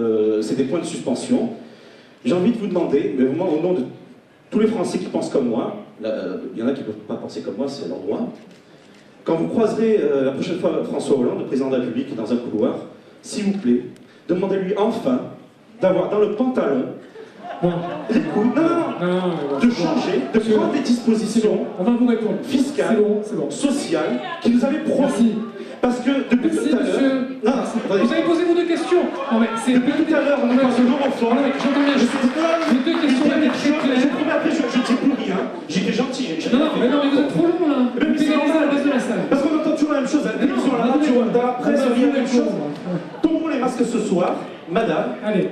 S10: c'est des points de suspension. J'ai envie de vous demander, mais vraiment au nom de tous les Français qui pensent comme moi, il y en a qui ne peuvent pas penser comme moi, c'est leur droit. Quand vous croiserez la prochaine fois François Hollande, le président de la République, dans un couloir, s'il vous plaît, demandez-lui enfin d'avoir dans le pantalon les couilles, de changer, de prendre des dispositions fiscales, sociales, qui nous avaient promis. Parce que depuis tout à l'heure...
S3: Vous avez posé vos 2 questions. Non, mais c'est
S10: depuis tout à l'heure, on parle de l'europhone.
S3: J'entends bien. Les 2 questions étaient très claires.
S10: Je promets après, je ne dis plus rien. J'étais gentil.
S3: Non, mais vous êtes trop long là. Vous pénalisez le reste de la salle.
S10: Parce qu'on entend toujours la même chose à la télévision, à la radio, dans la presse, on dit la même chose. Tombons les masques ce soir, madame.
S3: Allez.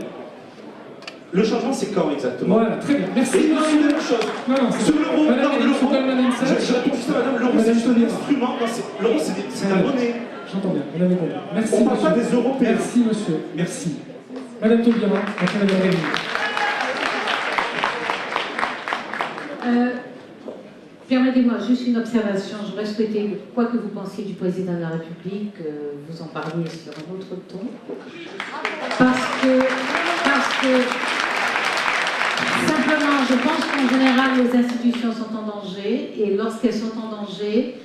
S10: Le changement, c'est quand exactement?
S3: Voilà, très bien. Merci.
S10: Et monsieur, la même chose. Sur l'euro, l'euro, je réponds juste à madame, l'euro, c'est juste un instrument. L'euro, c'est la monnaie.
S3: J'entends bien, on avait compris. Merci.
S10: On ne parle pas des Européens.
S3: Merci, monsieur. Merci. Madame Taubira, après Madame Rémy.
S5: Permettez-moi juste une observation. J'aurais souhaité, quoi que vous pensiez du président de la République, vous en parliez sur un autre ton. Parce que simplement, je pense qu'en général, les institutions sont en danger, et lorsqu'elles sont en danger,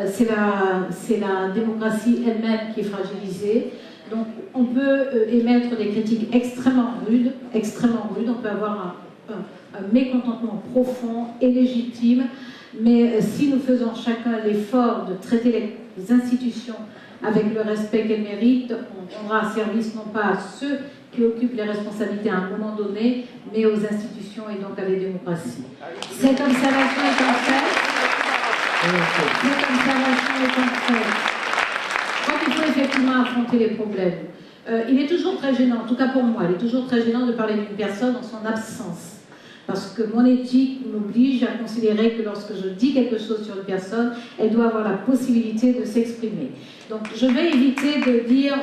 S5: c'est la démocratie elle-même qui est fragilisée. Donc, on peut émettre des critiques extrêmement rudes. On peut avoir un mécontentement profond et légitime. Mais si nous faisons chacun l'effort de traiter les institutions avec le respect qu'elles méritent, on rendra service non pas à ceux qui occupent les responsabilités à un moment donné, mais aux institutions et donc à la démocratie. Cette observation est en fait. Je crois qu'il faut effectivement affronter les problèmes. Il est toujours très gênant, en tout cas pour moi, il est toujours très gênant de parler d'une personne en son absence. Parce que mon éthique m'oblige à considérer que lorsque je dis quelque chose sur une personne, elle doit avoir la possibilité de s'exprimer. Donc je vais éviter de dire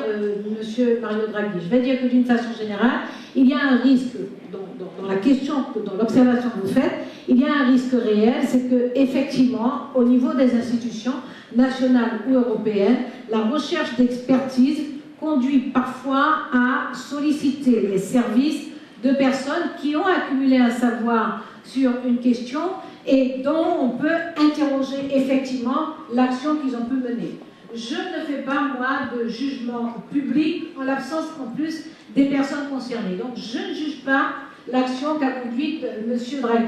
S5: Monsieur Mario Draghi. Je vais dire que d'une façon générale, il y a un risque, dans la question, dans l'observation que vous faites, il y a un risque réel, c'est que effectivement, au niveau des institutions nationales ou européennes, la recherche d'expertise conduit parfois à solliciter les services de personnes qui ont accumulé un savoir sur une question et dont on peut interroger effectivement l'action qu'ils ont pu mener. Je ne fais pas, moi, de jugement public en l'absence en plus des personnes concernées. Donc je ne juge pas l'action qu'a conduite M. Draghi.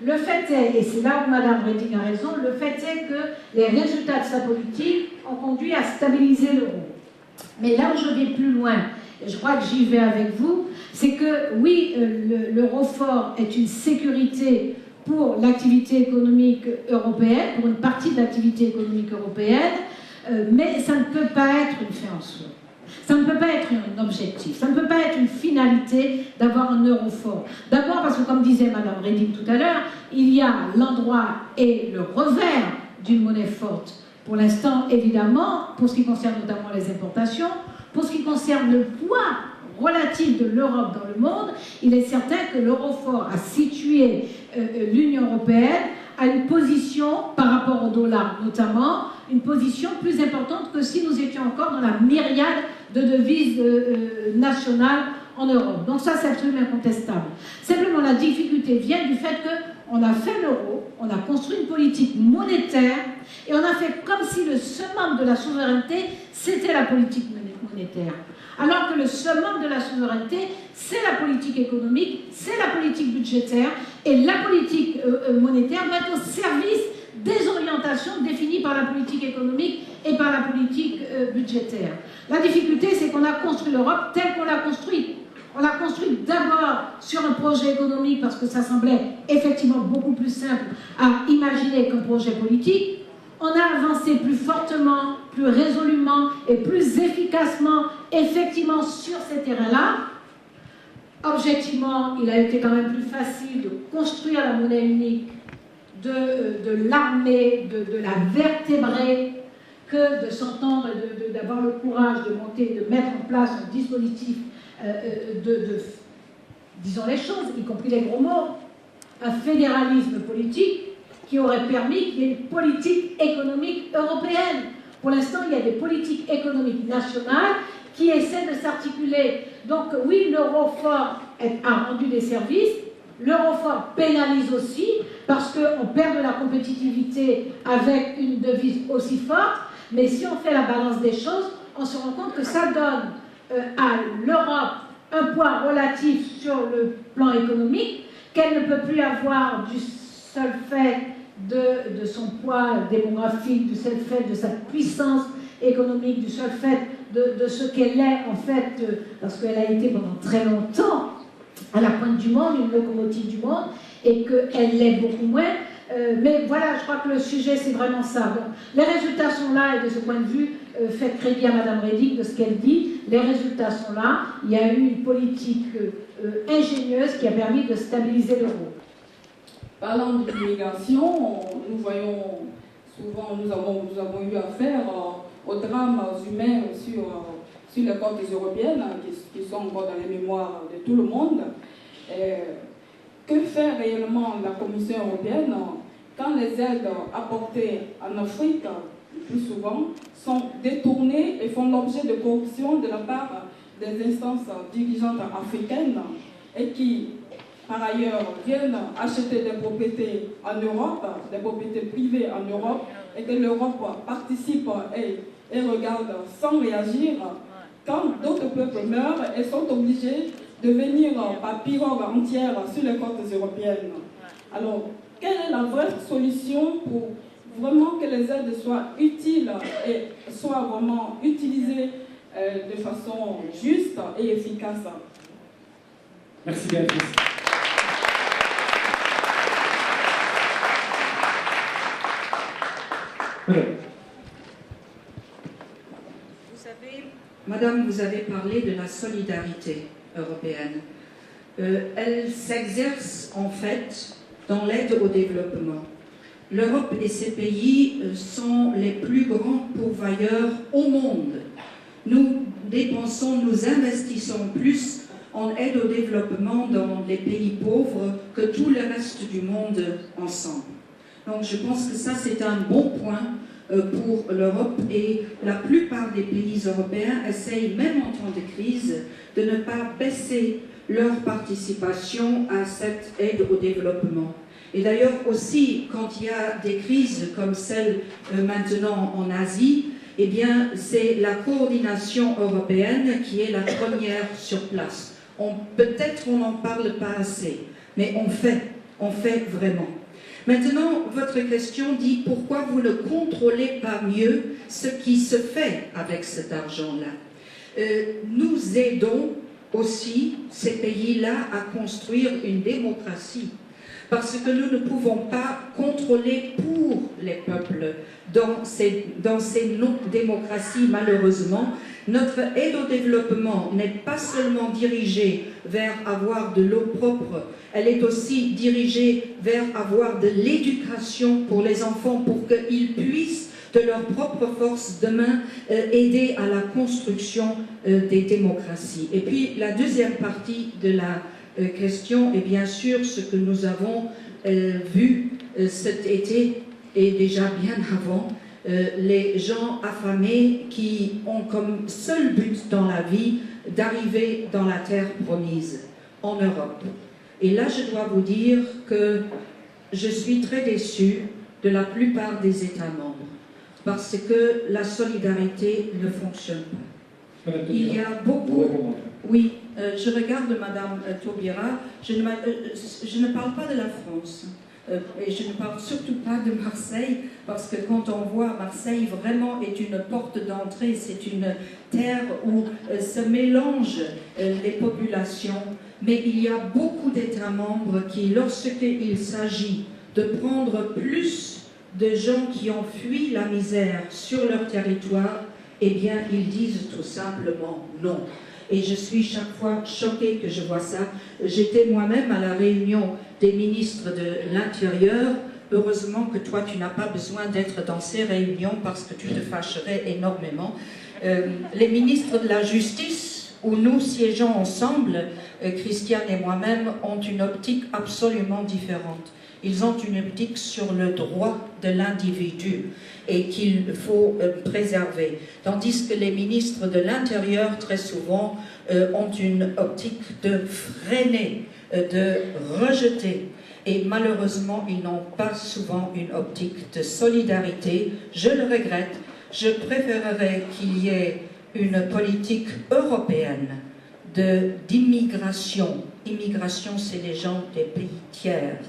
S5: Le fait est, et c'est là où Mme Reding a raison, le fait est que les résultats de sa politique ont conduit à stabiliser l'euro. Mais là où je vais plus loin, et je crois que j'y vais avec vous, c'est que oui, l'euro fort est une sécurité pour l'activité économique européenne, pour une partie de l'activité économique européenne, mais ça ne peut pas être une fin en soi. Ça ne peut pas être un objectif, ça ne peut pas être une finalité d'avoir un euro fort. D'abord parce que, comme disait Mme Reding tout à l'heure, il y a l'endroit et le revers d'une monnaie forte. Pour l'instant, évidemment, pour ce qui concerne notamment les importations, pour ce qui concerne le poids relatif de l'Europe dans le monde, il est certain que l'euro fort a situé l'Union européenne à une position, par rapport au dollar notamment, une position plus importante que si nous étions encore dans la myriade de devises nationales en Europe. Donc ça, c'est absolument incontestable. Simplement, la difficulté vient du fait qu'on a fait l'euro, on a construit une politique monétaire, et on a fait comme si le summum de la souveraineté, c'était la politique monétaire. Alors que le summum de la souveraineté, c'est la politique économique, c'est la politique budgétaire, et la politique monétaire doit être au service des orientations définies par la politique économique et par la politique budgétaire. La difficulté, c'est qu'on a construit l'Europe telle qu'on l'a construite. On l'a construit d'abord sur un projet économique parce que ça semblait effectivement beaucoup plus simple à imaginer qu'un projet politique. On a avancé plus fortement, plus résolument et plus efficacement, effectivement, sur ces terrains-là. Objectivement, il a été quand même plus facile de construire la monnaie unique, de l'armer, de la vertébrer, que de s'entendre, d'avoir le courage de monter, de mettre en place un dispositif disons les choses, y compris les gros mots, un fédéralisme politique qui aurait permis qu'il y ait une politique économique européenne. Pour l'instant, il y a des politiques économiques nationales qui essaient de s'articuler. Donc oui, l'euro fort a rendu des services, l'euro fort pénalise aussi, parce qu'on perd de la compétitivité avec une devise aussi forte, mais si on fait la balance des choses, on se rend compte que ça donne à l'Europe un poids relatif sur le plan économique, qu'elle ne peut plus avoir du seul fait de son poids démographique, du seul fait de sa puissance économique, du seul fait de ce qu'elle est en fait, parce qu'elle a été pendant très longtemps à la pointe du monde, une locomotive du monde, et qu'elle l'est beaucoup moins. Mais voilà, je crois que le sujet, c'est vraiment ça. Donc, les résultats sont là, et de ce point de vue, faites crédit à Mme Reding de ce qu'elle dit. Les résultats sont là. Il y a eu une politique ingénieuse qui a permis de stabiliser l'euro.
S11: Parlant de l'immigration, nous voyons souvent, nous avons eu affaire aux drames humains sur les côtes européennes, qui sont encore dans les mémoires de tout le monde. Que fait réellement la Commission européenne quand les aides apportées en Afrique, le plus souvent, sont détournées et font l'objet de corruption de la part des instances dirigeantes africaines et qui, par ailleurs, viennent acheter des propriétés en Europe, des propriétés privées en Europe, et que l'Europe participe et regarde sans réagir quand d'autres peuples meurent et sont obligés de venir par pirogue entière sur les côtes européennes. Alors, quelle est la vraie solution pour vraiment que les aides soient utiles et soient vraiment utilisées de façon juste et efficace?
S3: Merci Béatrice.
S6: Madame, vous avez parlé de la solidarité européenne. Elle s'exerce en fait dans l'aide au développement. L'Europe et ses pays sont les plus grands pourvoyeurs au monde. Nous dépensons, nous investissons plus en aide au développement dans les pays pauvres que tout le reste du monde ensemble. Donc je pense que ça c'est un bon point pour l'Europe, et la plupart des pays européens essayent, même en temps de crise, de ne pas baisser leur participation à cette aide au développement. Et d'ailleurs aussi, quand il y a des crises comme celle maintenant en Asie, eh bien c'est la coordination européenne qui est la première sur place. Peut-être on n'en parle pas assez, mais on fait vraiment. Maintenant, votre question dit pourquoi vous ne contrôlez pas mieux ce qui se fait avec cet argent-là. Nous aidons aussi ces pays-là à construire une démocratie, parce que nous ne pouvons pas contrôler pour les peuples dans ces démocraties, malheureusement. Notre aide au développement n'est pas seulement dirigée vers avoir de l'eau propre, elle est aussi dirigée vers avoir de l'éducation pour les enfants, pour qu'ils puissent, de leur propre force demain, aider à la construction des démocraties. Et puis la deuxième partie de la question est bien sûr ce que nous avons vu cet été et déjà bien avant, les gens affamés qui ont comme seul but dans la vie d'arriver dans la terre promise, en Europe. Et là, je dois vous dire que je suis très déçue de la plupart des États membres, parce que la solidarité ne fonctionne pas. Il y a beaucoup... Oui, je regarde Madame Taubira, je ne parle pas de la France. Et je ne parle surtout pas de Marseille, parce que quand on voit Marseille vraiment est une porte d'entrée, c'est une terre où se mélangent les populations, mais il y a beaucoup d'États membres qui, lorsqu'il s'agit de prendre plus de gens qui ont fui la misère sur leur territoire, eh bien, ils disent tout simplement non. Et je suis chaque fois choquée que je vois ça. J'étais moi-même à la réunion des ministres de l'Intérieur. Heureusement que toi, tu n'as pas besoin d'être dans ces réunions parce que tu te fâcherais énormément. Les ministres de la Justice, où nous siégeons ensemble, Christiane et moi-même, ont une optique absolument différente. Ils ont une optique sur le droit de l'individu et qu'il faut préserver. Tandis que les ministres de l'Intérieur, très souvent, ont une optique de freiner, de rejeter. Et malheureusement, ils n'ont pas souvent une optique de solidarité. Je le regrette. Je préférerais qu'il y ait une politique européenne d'immigration. Immigration, c'est les gens des pays tiers.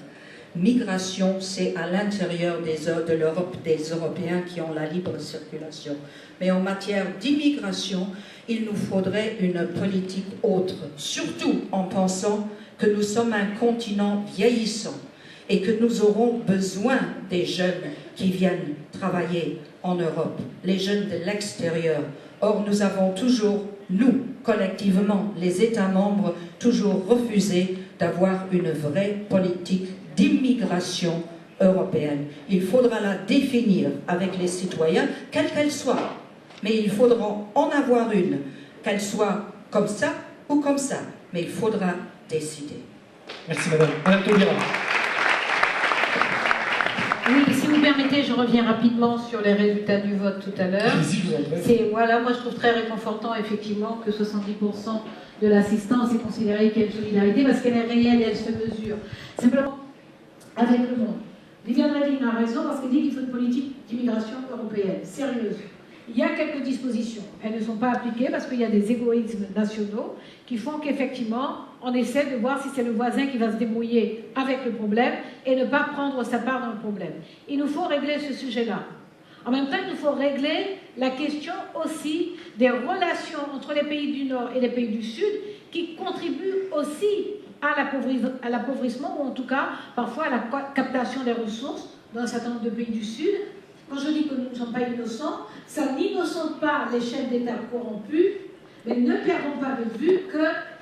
S6: Migration, c'est à l'intérieur de l'Europe, des Européens qui ont la libre circulation. Mais en matière d'immigration, il nous faudrait une politique autre, surtout en pensant que nous sommes un continent vieillissant et que nous aurons besoin des jeunes qui viennent travailler en Europe, les jeunes de l'extérieur. Or, nous avons toujours, nous, collectivement, les États membres, toujours refusé d'avoir une vraie politique d'immigration européenne. Il faudra la définir avec les citoyens, quelle qu'elle soit. Mais il faudra en avoir une, qu'elle soit comme ça ou comme ça. Mais il faudra décider.
S3: Merci Madame. Madame Taubira.
S5: Oui, si vous permettez, je reviens rapidement sur les résultats du vote tout à l'heure. Voilà, moi je trouve très réconfortant effectivement que 70% de l'assistance est considérée comme solidarité parce qu'elle est réelle et elle se mesure. Simplement, avec le monde. Viviane Reding a raison parce qu'elle dit qu'il faut une politique d'immigration européenne, sérieuse. Il y a quelques dispositions. Elles ne sont pas appliquées parce qu'il y a des égoïsmes nationaux qui font qu'effectivement, on essaie de voir si c'est le voisin qui va se débrouiller avec le problème et ne pas prendre sa part dans le problème. Il nous faut régler ce sujet-là. En même temps, il nous faut régler la question aussi des relations entre les pays du Nord et les pays du Sud qui contribuent aussi à l'appauvrissement ou en tout cas parfois à la captation des ressources dans un certain nombre de pays du Sud. Quand je dis que nous ne sommes pas innocents, ça n'innocente pas les chefs d'État corrompus, mais ne perdons pas de vue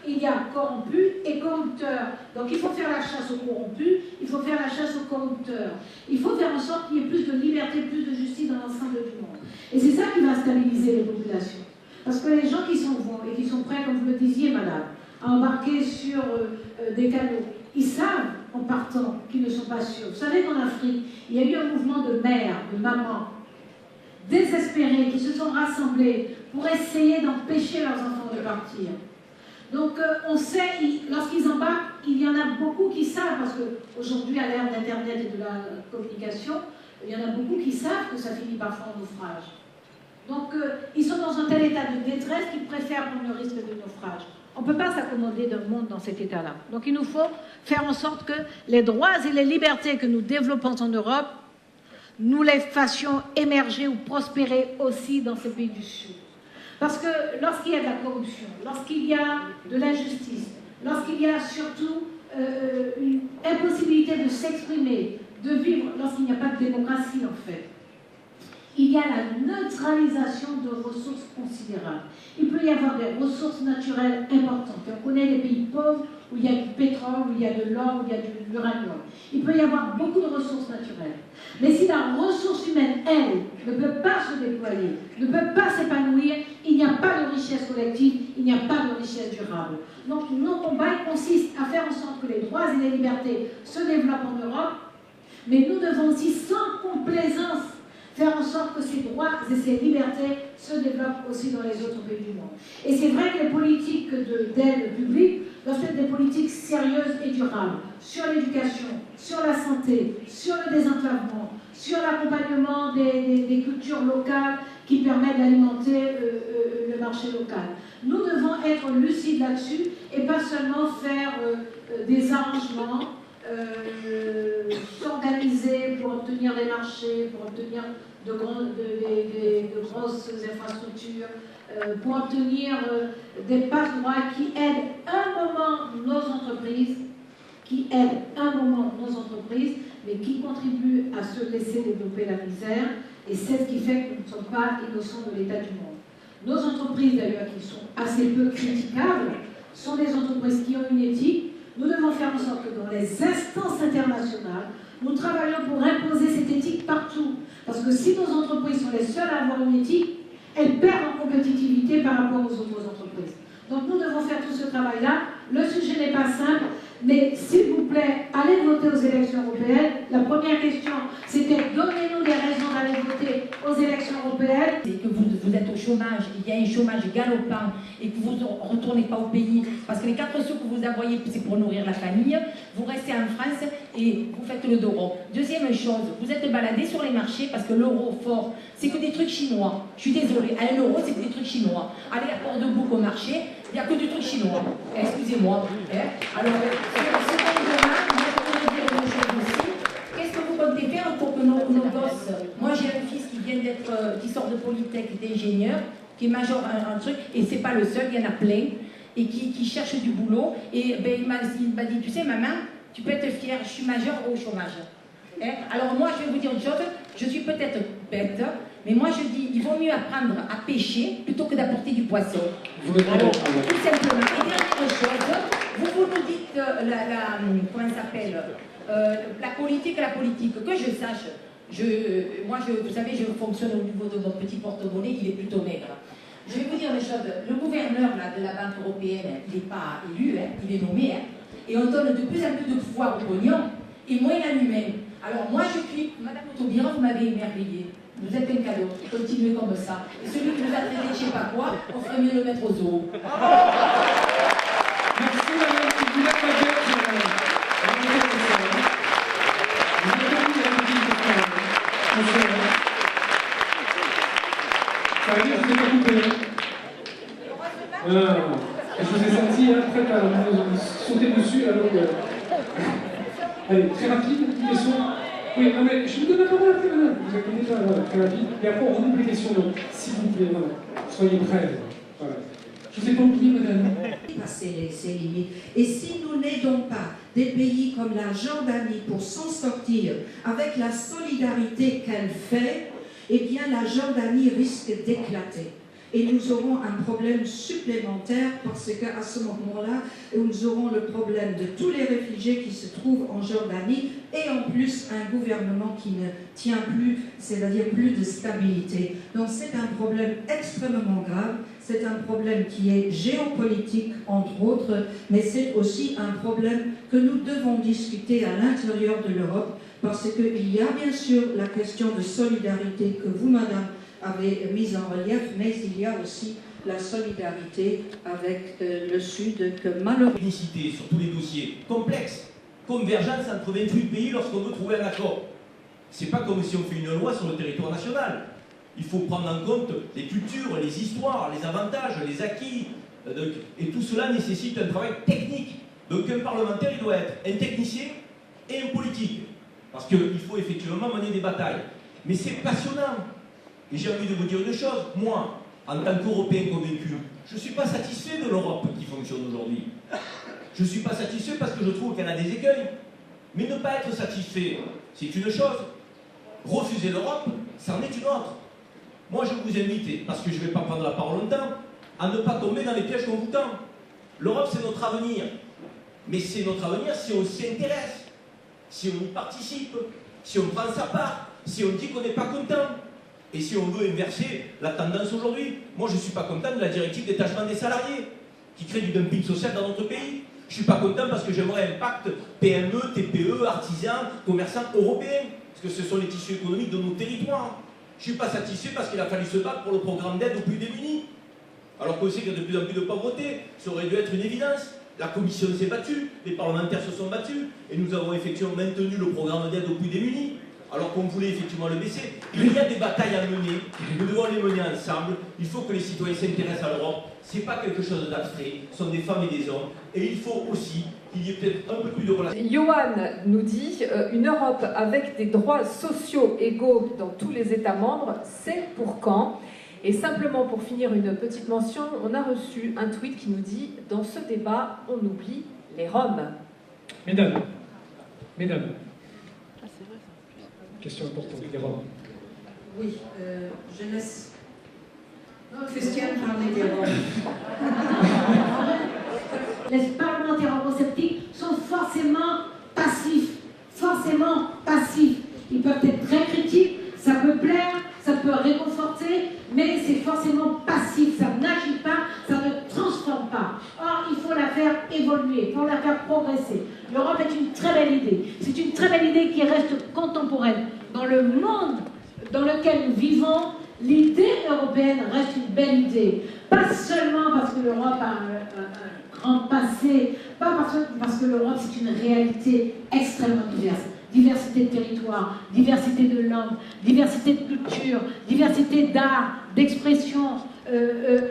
S5: qu'il y a corrompus et corrupteurs. Donc il faut faire la chasse aux corrompus, il faut faire la chasse aux corrupteurs. Il faut faire en sorte qu'il y ait plus de liberté, plus de justice dans l'ensemble du monde. Et c'est ça qui va stabiliser les populations. Parce que les gens qui s'en vont et qui sont prêts, comme vous le disiez, madame, à embarquer sur des canaux, ils savent en partant qu'ils ne sont pas sûrs. Vous savez qu'en Afrique, il y a eu un mouvement de mères, de mamans, désespérées, qui se sont rassemblées pour essayer d'empêcher leurs enfants de partir. Donc on sait, lorsqu'ils embarquent, il y en a beaucoup qui savent, parce qu'aujourd'hui, à l'ère d'Internet et de la communication, il y en a beaucoup qui savent que ça finit parfois en naufrage. Donc ils sont dans un tel état de détresse qu'ils préfèrent prendre le risque de naufrage. On ne peut pas s'accommoder d'un monde dans cet état-là. Donc il nous faut faire en sorte que les droits et les libertés que nous développons en Europe, nous les fassions émerger ou prospérer aussi dans ces pays du Sud. Parce que lorsqu'il y a de la corruption, lorsqu'il y a de l'injustice, lorsqu'il y a surtout une impossibilité de s'exprimer, de vivre, lorsqu'il n'y a pas de démocratie en fait, il y a la neutralisation de ressources considérables. Il peut y avoir des ressources naturelles importantes. On connaît les pays pauvres où il y a du pétrole, où il y a de l'or, où il y a de l'uranium. Il peut y avoir beaucoup de ressources naturelles. Mais si la ressource humaine, elle, ne peut pas se déployer, ne peut pas s'épanouir, il n'y a pas de richesse collective, il n'y a pas de richesse durable. Donc nos combats consistent à faire en sorte que les droits et les libertés se développent en Europe, mais nous devons aussi, sans complaisance, faire en sorte que ces droits et ces libertés se développent aussi dans les autres pays du monde. Et c'est vrai que les politiques d'aide publique doivent être des politiques sérieuses et durables sur l'éducation, sur la santé, sur le désenclavement, sur l'accompagnement des cultures locales qui permettent d'alimenter le marché local. Nous devons être lucides là-dessus et pas seulement faire des arrangements s'organiser pour obtenir des marchés, pour obtenir de grosses infrastructures, pour obtenir des passe-droits qui aident un moment nos entreprises, mais qui contribuent à se laisser développer la misère. Et c'est ce qui fait que nous ne sommes pas innocents de l'état du monde. Nos entreprises, d'ailleurs, qui sont assez peu critiquables, sont des entreprises qui ont une éthique. Nous devons faire en sorte que dans les instances internationales, nous travaillons pour imposer cette éthique partout. Parce que si nos entreprises sont les seules à avoir une éthique, elles perdent en compétitivité par rapport aux autres entreprises. Donc nous devons faire tout ce travail-là. Le sujet n'est pas simple, mais s'il vous plaît, allez voter aux élections européennes. La première question, c'était donnez-nous des raisons d'aller voter aux élections européennes.
S12: Et que vous êtes au chômage, il y a un chômage galopant et que vous ne retournez pas au pays, parce que les 4 sous que vous envoyez, c'est pour nourrir la famille, vous restez en France et vous faites le dos rond. Deuxième chose, vous êtes baladé sur les marchés parce que l'euro fort, c'est que des trucs chinois. Je suis désolée, à 1 euro, c'est que des trucs chinois. Allez à Port-de-Bouc au marché, il n'y a que du truc chinois. Excusez-moi. Alors, ce qu'on me demande, moi je voudrais dire une chose aussi. Qu'est-ce que vous comptez faire pour que nos gosses... Moi j'ai un fils qui sort de Polytech, d'ingénieur, qui est major un truc, et c'est pas le seul, il y en a plein, et qui cherche du boulot. Et ben, il m'a dit, tu sais maman, tu peux être fière, je suis major au chômage. Alors moi je vais vous dire une chose, je suis peut-être bête, mais moi je dis, il vaut mieux apprendre à pêcher plutôt que d'apporter du poisson. Alors, tout simplement. Et dernière chose, vous nous dites, comment ça s'appelle, la politique, que je sache, vous savez, je fonctionne au niveau de votre petit porte-monnaie, il est plutôt maigre. Je vais vous dire une chose, le gouverneur là, de la Banque européenne, il n'est pas élu, il est nommé, et on donne de plus en plus de pouvoir au pognon, et moins à l'humain. Alors moi je suis, Madame Taubira, vous m'avez émerveillée. Vous êtes un cadeau, continuez comme ça. Et celui qui nous a traité de je sais pas quoi, on ferait mieux le mettre au zoo.
S3: Merci Madame Sylvia Paget. Ça veut dire que vous êtes coupé. Je vous ai senti prête à vous sauter dessus alors que... Allez, très rapide, une question. Oui, non mais je vous donne la parole après, madame. Vous inquiétez pas, voilà, très rapide. Et après, on redouble les questions, donc, s'il vous plaît, voilà. Soyez prêts. Voilà. Je vous ai pas oublié, madame.
S6: Passer ces limites. Et si nous n'aidons pas des pays comme la Jordanie pour s'en sortir avec la solidarité qu'elle fait, eh bien la Jordanie risque d'éclater. Et nous aurons un problème supplémentaire parce qu'à ce moment-là, nous aurons le problème de tous les réfugiés qui se trouvent en Jordanie et en plus un gouvernement qui ne tient plus, c'est-à-dire plus de stabilité. Donc c'est un problème extrêmement grave, c'est un problème qui est géopolitique entre autres, mais c'est aussi un problème que nous devons discuter à l'intérieur de l'Europe parce qu'il y a bien sûr la question de solidarité que vous, madame, avait mise en relief, mais il y a aussi la solidarité avec le Sud que malheureusement...
S13: Technicité sur tous les dossiers complexes, convergence entre 28 pays lorsqu'on veut trouver un accord. C'est pas comme si on fait une loi sur le territoire national. Il faut prendre en compte les cultures, les histoires, les avantages, les acquis, et tout cela nécessite un travail technique. Donc un parlementaire, il doit être un technicien et un politique, parce qu'il faut effectivement mener des batailles. Mais c'est passionnant. Et j'ai envie de vous dire une chose, moi, en tant qu'Européen convaincu, je ne suis pas satisfait de l'Europe qui fonctionne aujourd'hui. Je ne suis pas satisfait parce que je trouve qu'elle a des écueils. Mais ne pas être satisfait, c'est une chose. Refuser l'Europe, c'en est une autre. Moi, je vous invite, parce que je ne vais pas prendre la parole longtemps, à ne pas tomber dans les pièges qu'on vous tend. L'Europe, c'est notre avenir. Mais c'est notre avenir si on s'y intéresse, si on y participe, si on prend sa part, si on dit qu'on n'est pas content. Et si on veut inverser la tendance aujourd'hui, moi je ne suis pas content de la directive détachement des salariés, qui crée du dumping social dans notre pays. Je ne suis pas content parce que j'aimerais un pacte PME, TPE, artisans, commerçants européens, parce que ce sont les tissus économiques de nos territoires. Je ne suis pas satisfait parce qu'il a fallu se battre pour le programme d'aide aux plus démunis. Alors qu'on sait qu'il y a de plus en plus de pauvreté, ça aurait dû être une évidence. La Commission s'est battue, les parlementaires se sont battus, et nous avons effectivement maintenu le programme d'aide aux plus démunis. alors qu'on voulait effectivement le baisser. Il y a des batailles à mener, nous devons les mener ensemble. Il faut que les citoyens s'intéressent à l'Europe. Ce n'est pas quelque chose d'abstrait, ce sont des femmes et des hommes. Et il faut aussi qu'il y ait peut-être un peu plus de relations.
S14: Johan nous dit une Europe avec des droits sociaux égaux dans tous les États membres, c'est pour quand? Et simplement pour finir une petite mention, on a reçu un tweet qui nous dit « Dans ce débat, on oublie les Roms ».
S3: Mesdames, question importante, les Roms.
S15: Oui, je laisse Christiane parler des Roms.
S5: Les parlementaires eurosceptiques sont forcément passifs. Ils peuvent être très critiques, ça peut plaire, ça peut réconforter, mais c'est forcément passif, ça n'agit pas, ça ne transforme pas. Or, il faut la faire évoluer, il faut la faire progresser. L'Europe est une très belle idée. C'est une très belle idée qui reste contemporaine. Dans le monde dans lequel nous vivons, l'idée européenne reste une belle idée. Pas seulement parce que l'Europe a un grand passé, pas parce que l'Europe c'est une réalité extrêmement diverse. Diversité de territoire, diversité de langue, diversité de culture, diversité d'art, d'expression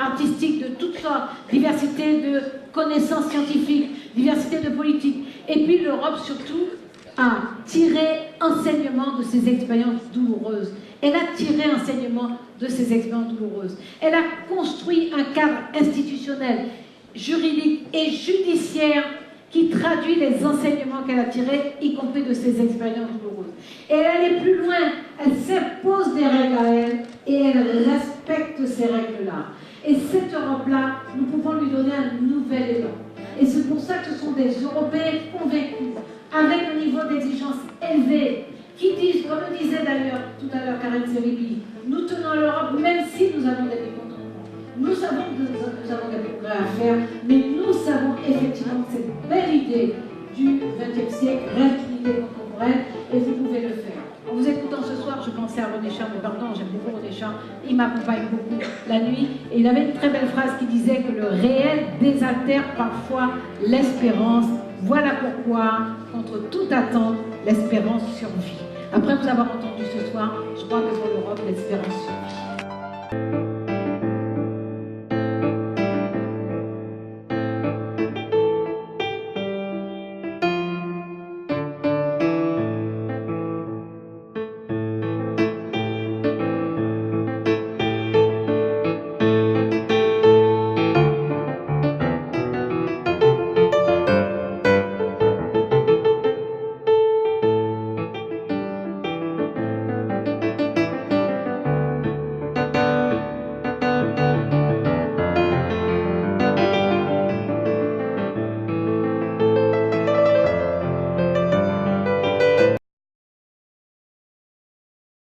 S5: artistique de toutes sortes, diversité de connaissances scientifiques, diversité de politique. Et puis l'Europe surtout a tiré enseignement de ces expériences douloureuses. Elle a tiré enseignement de ces expériences douloureuses. Elle a construit un cadre institutionnel, juridique et judiciaire qui traduit les enseignements qu'elle a tirés, y compris de ces expériences douloureuses. Et elle allait plus loin, elle s'impose des règles à elle et elle respecte ces règles-là. Et cette Europe-là, nous pouvons lui donner un nouvel élan. Et c'est pour ça que ce sont des Européens convaincus, avec un niveau d'exigence élevé, qui disent, comme le disait d'ailleurs tout à l'heure Karen Zeribi, nous tenons à l'Europe même si nous avons des mécontentements. Nous savons que nous avons des progrès à faire, mais nous savons effectivement que cette belle idée du XXe siècle reste une idée contemporaine et vous pouvez le faire. En vous écoutant ce soir, je pensais à René Char, mais pardon, j'aime beaucoup René Char, il m'accompagne beaucoup la nuit, et il avait une très belle phrase qui disait que le réel désaltère parfois l'espérance. Voilà pourquoi, contre toute attente, l'espérance survit. Après vous avoir entendu ce soir, je crois que pour l'Europe, l'espérance survit.